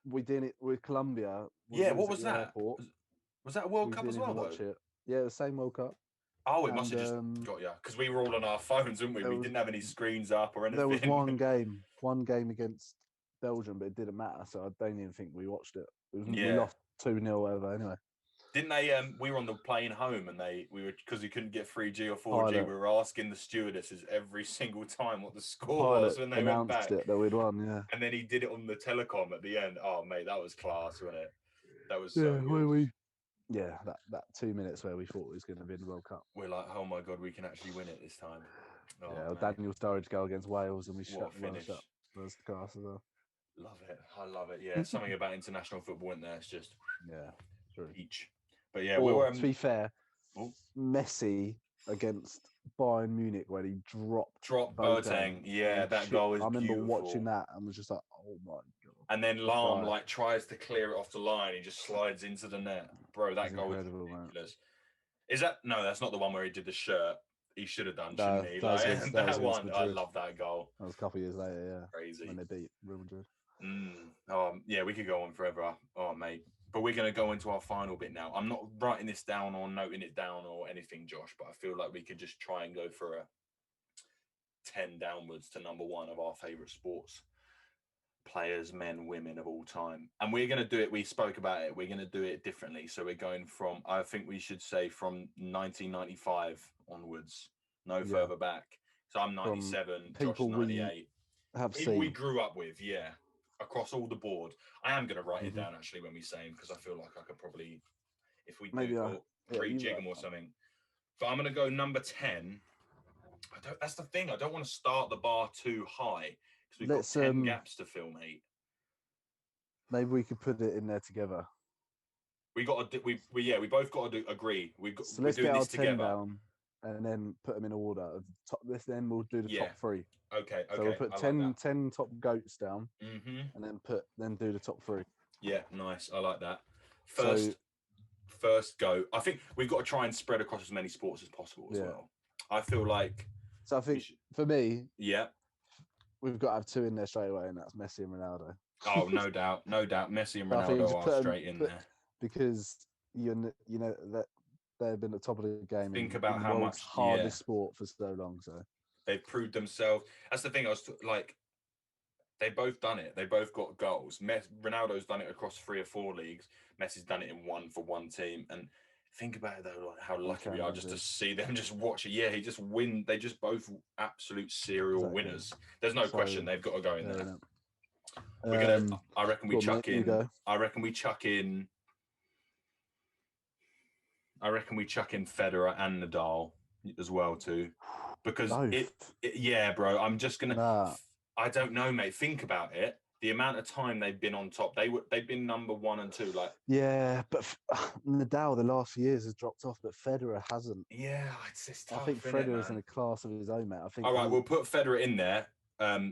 We did it with Colombia. Yeah, what was that? Was that a World Cup as well, though? Yeah, the same World Cup. Oh, it must have just got you, because we were all on our phones, weren't we? We didn't have any screens up or anything. There was one game against Belgium, but it didn't matter, so I don't even think we watched it. We lost 2-0 over anyway. Didn't they? We were on the plane home, and we were, because we couldn't get 3G or 4G. We were asking the stewardesses every single time what the score was when they went back. It that we'd won, yeah. And then he did it on the telecom at the end. Oh, mate, that was class, wasn't it? That was so good. Yeah, that 2 minutes where we thought it was going to be in the World Cup. We're like, oh my God, we can actually win it this time. Oh, yeah, Daniel Sturridge goal against Wales, and we shut the finish. First class as well. Love it. I love it. Yeah, something about international football, isn't there? It's just true. Each. But yeah, to be fair, Messi against Bayern Munich when he dropped Boateng. Yeah, that goal is beautiful. I remember watching that and was just like, oh my God. And then Lahm tries to clear it off the line. He just slides into the net. Bro, that goal is ridiculous. Man. Is that? No, that's not the one where he did the shirt. He should have done, shouldn't he? That one. I love that goal. That was a couple of years later, yeah. Crazy. When they beat Real Madrid. Yeah, we could go on forever. Oh, mate. But we're going to go into our final bit now. I'm not writing this down or noting it down or anything, Josh, but I feel like we could just try and go for a 10 downwards to number one of our favourite sports. Players, men, women of all time. And we're going to do it. We spoke about it. We're going to do it differently. So we're going from, I think we should say from 1995 onwards, no further back. So I'm 97, Josh 98. People we grew up with, across all the board. I am going to write it down actually when we say them, because I feel like I could probably, if we do, rejig them or something. But I'm going to go number 10. That's the thing. I don't want to start the bar too high, because we've got 10 gaps to fill, mate. Maybe we could put it in there together. We both got to agree. So let's get our 10 together. Down and then put them in order. Then we'll do the top three. Okay. So we'll put 10 top goats down, and then do the top three. Yeah, nice. I like that. First go. I think we've got to try and spread across as many sports as possible as well. I feel like. So I think for me, we've got to have two in there straight away, and that's Messi and Ronaldo. Oh, no doubt. Messi and Ronaldo are straight in there, because you know that they've been at the top of the game. Think about how much hardest sport for so long. So they've proved themselves. That's the thing. They both done it. They both got goals. Ronaldo's done it across 3 or 4 leagues. Messi's done it in one team. And think about it though, like how lucky we are just to see them just watch it. Yeah, he just win. They just both absolute serial winners. There's no question they've got to go in there. We're gonna. I reckon we chuck in. I reckon we chuck in Federer and Nadal as well too. because Both. yeah, bro. I'm just gonna. Nah. I don't know, mate. Think about it. The amount of time they've been on top, they've been number 1 and 2. Like, Yeah, but Nadal the last few years has dropped off, but Federer hasn't. yeah, it's I tough, think isn't it, Federer is in man? a class of his own, mate. I think All right, we'll put Federer in there.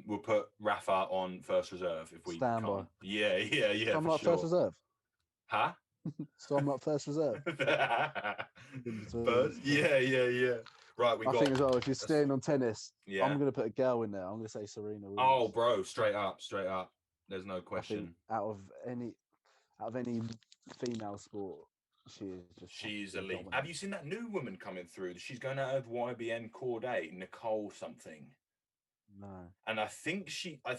We'll put Rafa on first reserve if we standby. can't. Yeah, So I'm for like sure. first reserve. Huh? So I'm like first reserve. But yeah. Right, I think as well, if you're staying on tennis, yeah. I'm going to put a girl in there. I'm going to say Serena Williams. Oh, bro, straight up. There's no I question. think out of any female sport, she's elite. dominant. Have you seen that new woman coming through? She's going out of YBN Corday, Nicole something. No. And I think I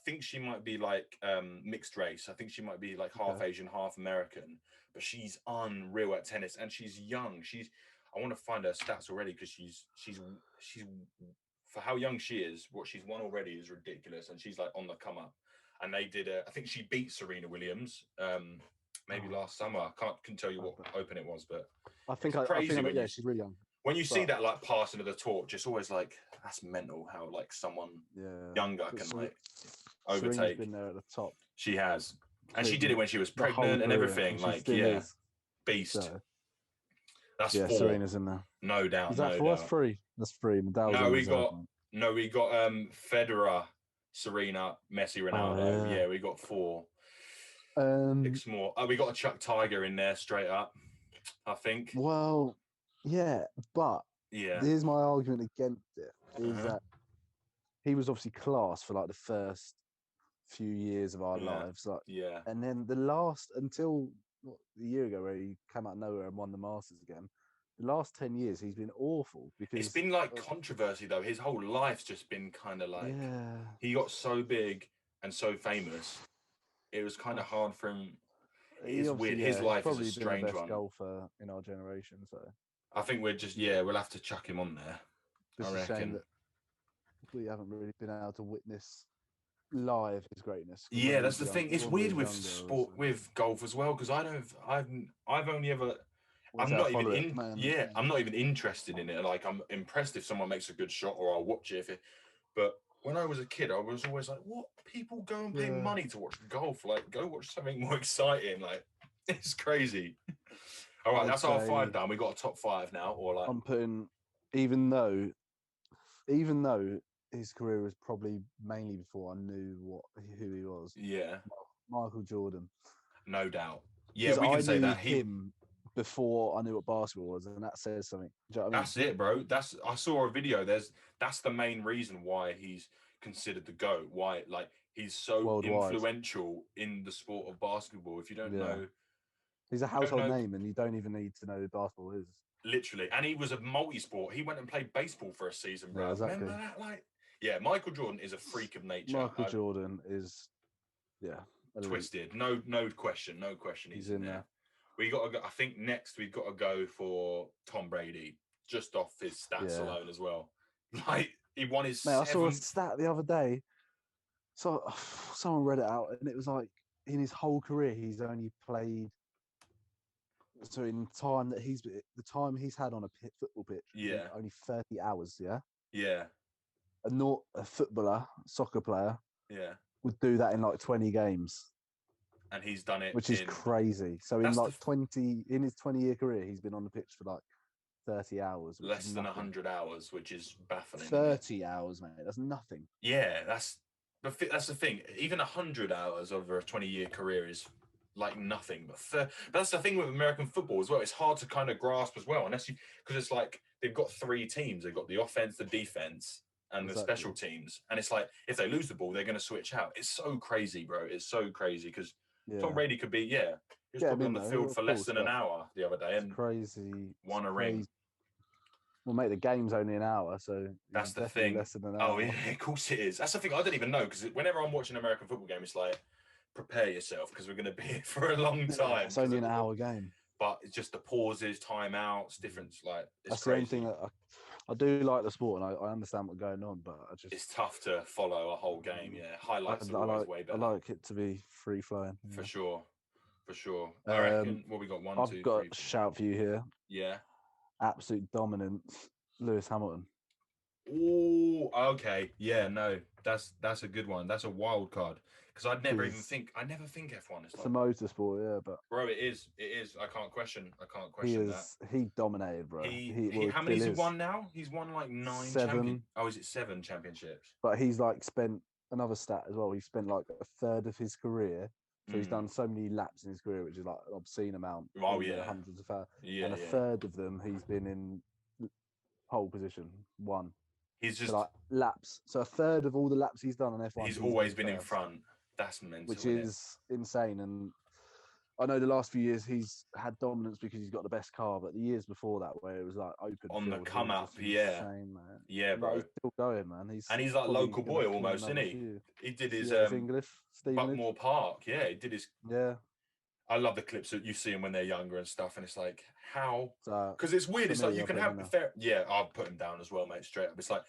think she might be like mixed race. I think she might be like half Asian, half American. But she's unreal at tennis, and she's young. I want to find her stats already because she's for how young she is. What she's won already is ridiculous, and she's like on the come up. And they did I think she beat Serena Williams maybe last summer. I couldn't tell you what Open it was, but I think she's really young. When you see that like passing of the torch, it's always like that's mental how like someone younger can like overtake. Serena's been there at the top. She has, and she did it when she was pregnant and everything. Like beast. So, that's 4. Serena's in there. No doubt. Is that 4? That's 3. That's 3. Nadal's we got Federer, Serena, Messi, Ronaldo. Yeah, we got 4. 6 more. We got a Chuck Tiger in there straight up, I think. Well, yeah, but here's my argument against it: is that he was obviously class for like the first few years of our lives, like and then the last until a year ago where he came out of nowhere and won the Masters again. The last 10 years, he's been awful because it's been like controversy though. His whole life's just been kind of like he got so big and so famous. It was kind of hard for him. It's weird. His life is a strange been the best one. Golfer in our generation, so I think we're just we'll have to chuck him on there. It's a shame that we haven't really been able to witness live his greatness. Yeah, that's the thing. It's weird with sport, with golf as well, because I've only ever. I'm not even interested in it. Like, I'm impressed if someone makes a good shot, or I'll watch it. But when I was a kid, I was always like, "What? People go and pay money to watch golf? Like, go watch something more exciting." Like, it's crazy. All right, that's our 5 down. We got a top 5 now, or like I'm putting, even though his career was probably mainly before I knew who he was. Yeah, Michael Jordan, no doubt. Yeah, we can say that him before I knew what basketball was, and that says something. Do you know what I mean? That's it, bro. I saw a video. That's the main reason why he's considered the GOAT. Why, like, he's so worldwide influential in the sport of basketball. If you don't know, he's a household name, and you don't even need to know who basketball is. Literally, and he was a multi-sport. He went and played baseball for a season, bro. Yeah, exactly. Remember that? Like, Michael Jordan is a freak of nature. Michael Jordan is, twisted. No question. No question. He's in there. We got to go. I think next we've got to go for Tom Brady, just off his stats alone as well. Like, he won his. Mate, I saw a stat the other day. So someone read it out, and it was like in his whole career, he's only played. So in the time he's had on a football pitch, only 30 hours. Yeah. A footballer, soccer player, would do that in like 20 games. And he's done it, which is crazy. So in like in his 20-year carear, he's been on the pitch for like 30 hours. Less than 100 hours, which is baffling. 30 hours, mate. That's nothing. Yeah, that's the thing. Even 100 hours over a 20-year career is like nothing. But that's the thing with American football as well. It's hard to kind of grasp as well, because it's like they've got 3 teams. They've got the offense, the defense, and the special teams. And it's like if they lose the ball, they're going to switch out. It's so crazy, bro. It's so crazy because Tom Brady could be, he was probably on the field for less than an hour the other day and crazy. Won a ring. Well, mate, the game's only an hour, so that's the thing. Less than an hour. Oh, yeah, of course it is. That's the thing. I don't even know, because whenever I'm watching an American football game, it's like, prepare yourself, because we're going to be here for a long time. It's only an hour game. But it's just the pauses, timeouts, different. Like, that's crazy. The only thing that I do like the sport, and I understand what's going on, but it's tough to follow a whole game. Yeah, highlights are always way better. I like it to be free flowing. For sure. I reckon. Well, we got 1, 2, 3. I've got a shout for you here. Yeah. Absolute dominance Lewis Hamilton. Oh, okay. Yeah, no, that's a good one. That's a wild card because I never think F1. It's a motorsport, yeah, but bro, it is. I can't question that. He dominated, bro. How many has he won now? He's won like 7. Oh, is it 7 championships? But he's like spent another stat as well. He spent like a third of his career. So he's done so many laps in his career, which is like an obscene amount. Oh yeah, hundreds of thousands. Yeah, and a third of them he's been in pole position. One. He's just like laps. So a third of all the laps he's done on F1. He's always been in front. That's mental. Which is insane. And I know the last few years he's had dominance because he's got the best car, but the years before that, where it was like open on field, the come up, insane, man. Yeah, bro. Like, he's still going, man. He's like local boy almost, isn't he? He did his English, Buckmore Park. Yeah, he did his. Yeah. I love the clips that you see him when they're younger and stuff, and it's like how because it's weird. It's like you can have fair. Yeah, I'll put him down as well, mate. Straight up, it's like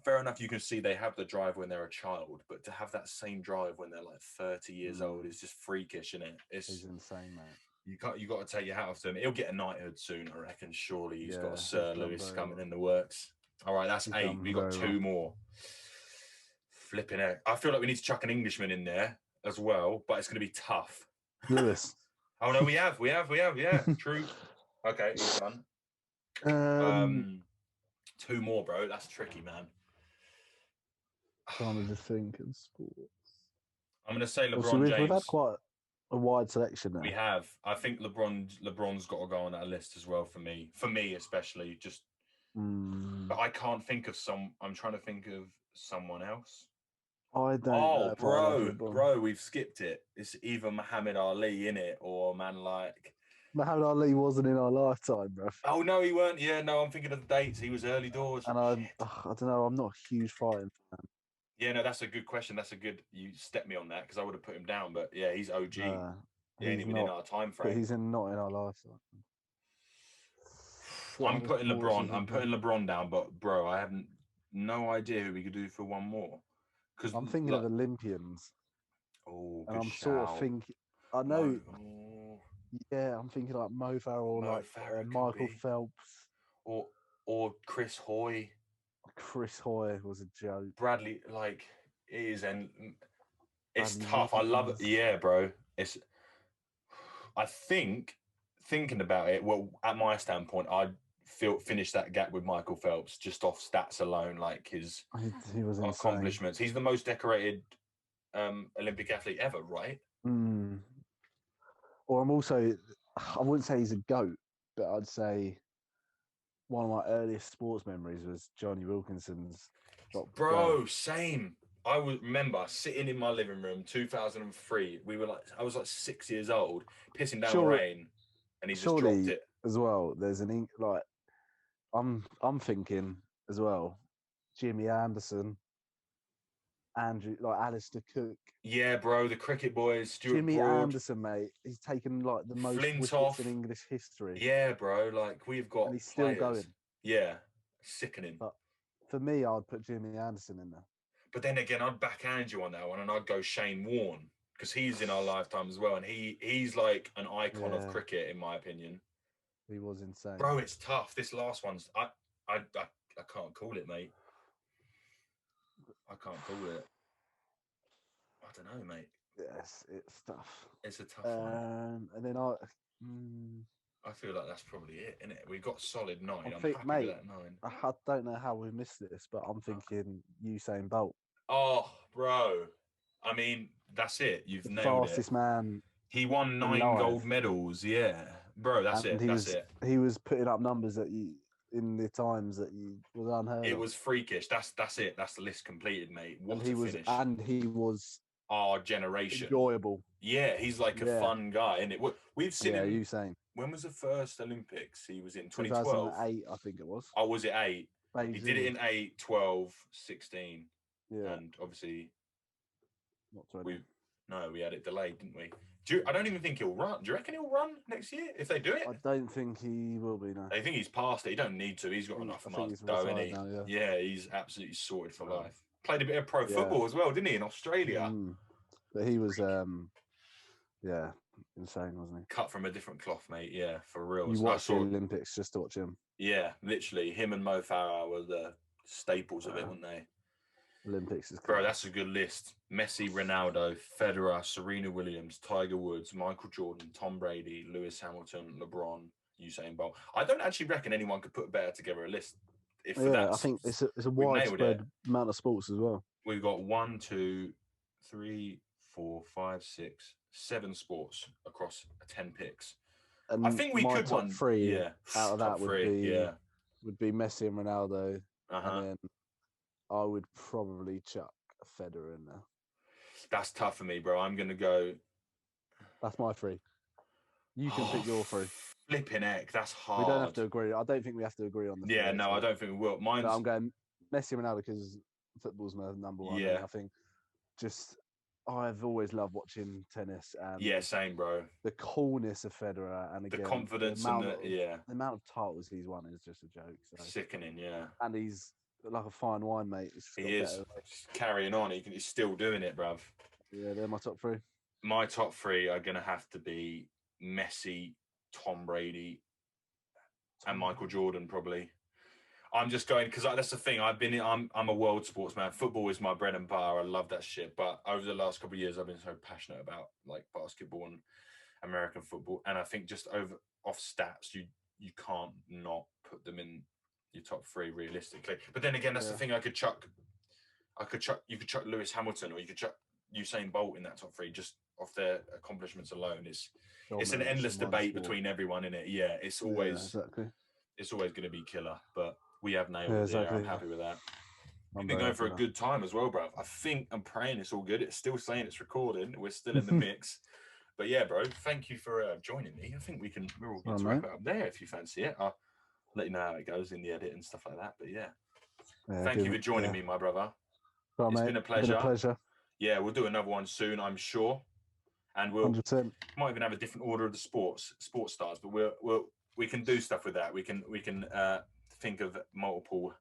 fair enough. You can see they have the drive when they're a child, but to have that same drive when they're like 30 years old is just freakish, isn't it? He's insane, man. You got to take your hat off to him. He'll get a knighthood soon, I reckon. Surely he's got a Sir Lewis coming in the works. All right, that's 8. We got 2 more. Flipping out. I feel like we need to chuck an Englishman in there as well, but it's going to be tough. Lewis. Oh no, we have. Yeah, true. Okay, he's done. 2 more, bro. That's tricky, man. Trying to just think in sports. I'm going to say LeBron James. We've had quite a wide selection there. We have. I think LeBron's got to go on that list as well for me. For me, especially. Just. But I can't think of I'm trying to think of someone else. I don't. Oh, bro, we've skipped it. It's either Muhammad Ali in it or a man like. Muhammad Ali wasn't in our lifetime, bro. Oh no, he weren't. Yeah, no, I'm thinking of the dates. He was early doors. And I don't know. I'm not a huge fighting fan. Yeah, no, that's a good question. That's a good. You stepped me on that because I would have put him down. But yeah, he's OG. He ain't even in our time frame. But he's not in our lifetime. I'm putting LeBron. I'm putting LeBron down. But bro, I haven't no idea who we could do for one more. Because I'm thinking of Olympians. Oh, and I'm sort of thinking. I know. Yeah, I'm thinking like Mo Farah or Michael Phelps or Chris Hoy. Chris Hoy was a joke. Bradley, like, it is, and it's tough. I love it. Yeah, bro. I think thinking about it, well, at my standpoint, I'd finish that gap with Michael Phelps just off stats alone, like his accomplishments. He's the most decorated Olympic athlete ever, right? Or I'm also, I wouldn't say he's a GOAT, but I'd say one of my earliest sports memories was Johnny Wilkinson's. Bro, same. I remember sitting in my living room, 2003. I was like 6 years old, pissing down rain, and he just dropped it as well. There's I'm thinking as well, Jimmy Anderson, Andrew, like Alistair Cook. Yeah, bro, the cricket boys. Stuart Jimmy Broad. Anderson, mate. He's taken like the most wickets in English history. Yeah, bro. Like we've got. And he's still going. Yeah, sickening. But for me, I'd put Jimmy Anderson in there. But then again, I'd backhand you on that one, and I'd go Shane Warne because he's in our lifetime as well, and he's like an icon of cricket in my opinion. He was insane, bro. It's tough. This last one's I can't call it, mate. I can't call it. I don't know, mate. Yes, it's tough. It's a tough one. And then I feel like that's probably it, isn't it? We've got solid 9. I'm happy with that 9. I don't know how we missed this, but I'm thinking Usain Bolt. Oh, bro. I mean, that's it. You've nailed it. Fastest man. He won 9 gold medals. Yeah, bro. That's it. He was putting up numbers that in the times that was unheard of. It was freakish. That's it. That's the list completed, mate. What he was our generation. Enjoyable. Yeah, he's like a fun guy, isn't it? We've seen him. Usain. When was the first Olympics? He was in 2012. 2008, I think it was. Oh, was it 8? Beijing. He did it in 8, 12, 16. Yeah. And obviously, not 20. We had it delayed, didn't we? I don't even think he'll run. Do you reckon he'll run next year if they do it? I don't think he will be, no. I think he's past it. He don't need to. He's got enough months, doesn't he? Now, yeah, he's absolutely sorted for life. Played a bit of pro football as well, didn't he, in Australia? But he was, insane, wasn't he? Cut from a different cloth, mate. Yeah, for real. You watch the Olympics just to watch him. Yeah, literally. Him and Mo Farah were the staples of it, weren't they? Olympics is Bro, that's a good list. Messi, Ronaldo, Federer, Serena Williams, Tiger Woods, Michael Jordan, Tom Brady, Lewis Hamilton, LeBron, Usain Bolt. I don't actually reckon anyone could put better together a list. I think it's a widespread amount of sports as well. We've got 1, 2, 3, 4, 5, 6, 7 sports across 10 picks. And I think we could top one. three out of that would be Messi and Ronaldo, and then I would probably chuck Federer in there. That's tough for me, bro. I'm gonna go. That's my 3. You can pick your 3. Flipping heck, that's hard. We don't have to agree. I don't think we have to agree on the. Yeah, no, I don't think we will. But I'm going Messi and Ronaldo because football's my number 1. Yeah, I think I've always loved watching tennis. And yeah, same, bro. The coolness of Federer and again, the confidence and the amount of titles he's won is just a joke. So. Sickening, yeah. And he's like a fine wine, mate. He is carrying on. He's still doing it, bruv. Yeah, they're my top 3. My top 3 are gonna have to be Messi, Tom Brady, and Michael Jordan, probably. I'm just going because that's the thing. I'm a world sportsman. Football is my bread and butter. I love that shit. But over the last couple of years, I've been so passionate about like basketball and American football. And I think just off stats, you can't not put them in your top 3 realistically. But then again, that's the thing. You could chuck Lewis Hamilton, or you could chuck Usain Bolt in that top 3 just off their accomplishments alone. It's an endless debate between everyone in it. Yeah, it's always it's always going to be killer. But we have nailed it. I'm happy with that. We've been going for a good time as well, bro. I think I'm praying it's all good. It's still saying it's recording. We're still in the mix. But yeah, bro, thank you for joining me. I think we're all good to wrap it up there if you fancy it. I'll let you know how it goes in the edit and stuff like that. But yeah thank you for joining me, my brother. It's been a pleasure. Yeah, we'll do another one soon, I'm sure. And we'll 100%. Might even have a different order of the sports stars, but we can do stuff with that. We can think of multiple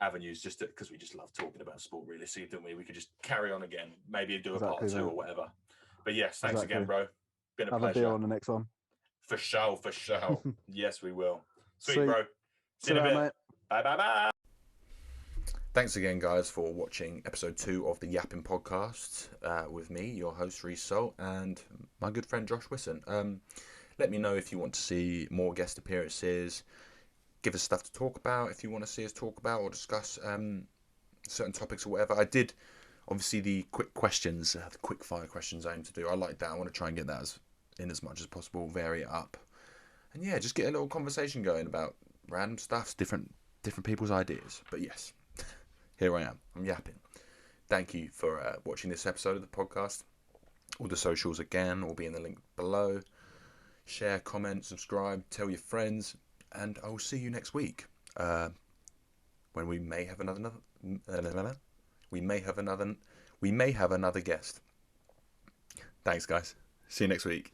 avenues just because we just love talking about sport, really. So, don't we? We could just carry on again, maybe do a part 2 or whatever. But yes, thanks again, bro. Been a pleasure. Have a beer on the next one. For sure. Yes, we will. Sweet, bro. See you in a bit. Mate. Bye. Thanks again, guys, for watching episode 2 of the Yappin podcast with me, your host, Reece Salt, and my good friend, Josh Wisson. Let me know if you want to see more guest appearances. Give us stuff to talk about if you want to see us talk about or discuss certain topics or whatever. I did, obviously, the quick questions, the quick fire questions I aim to do. I like that. I want to try and get that in as much as possible, vary it up. And yeah, just get a little conversation going about random stuff, different people's ideas. But yes, here I am. I'm yapping. Thank you for watching this episode of the podcast. All the socials, again, will be in the link below. Share, comment, subscribe, tell your friends. And I will see you next week when we may have another guest. Thanks, guys. See you next week.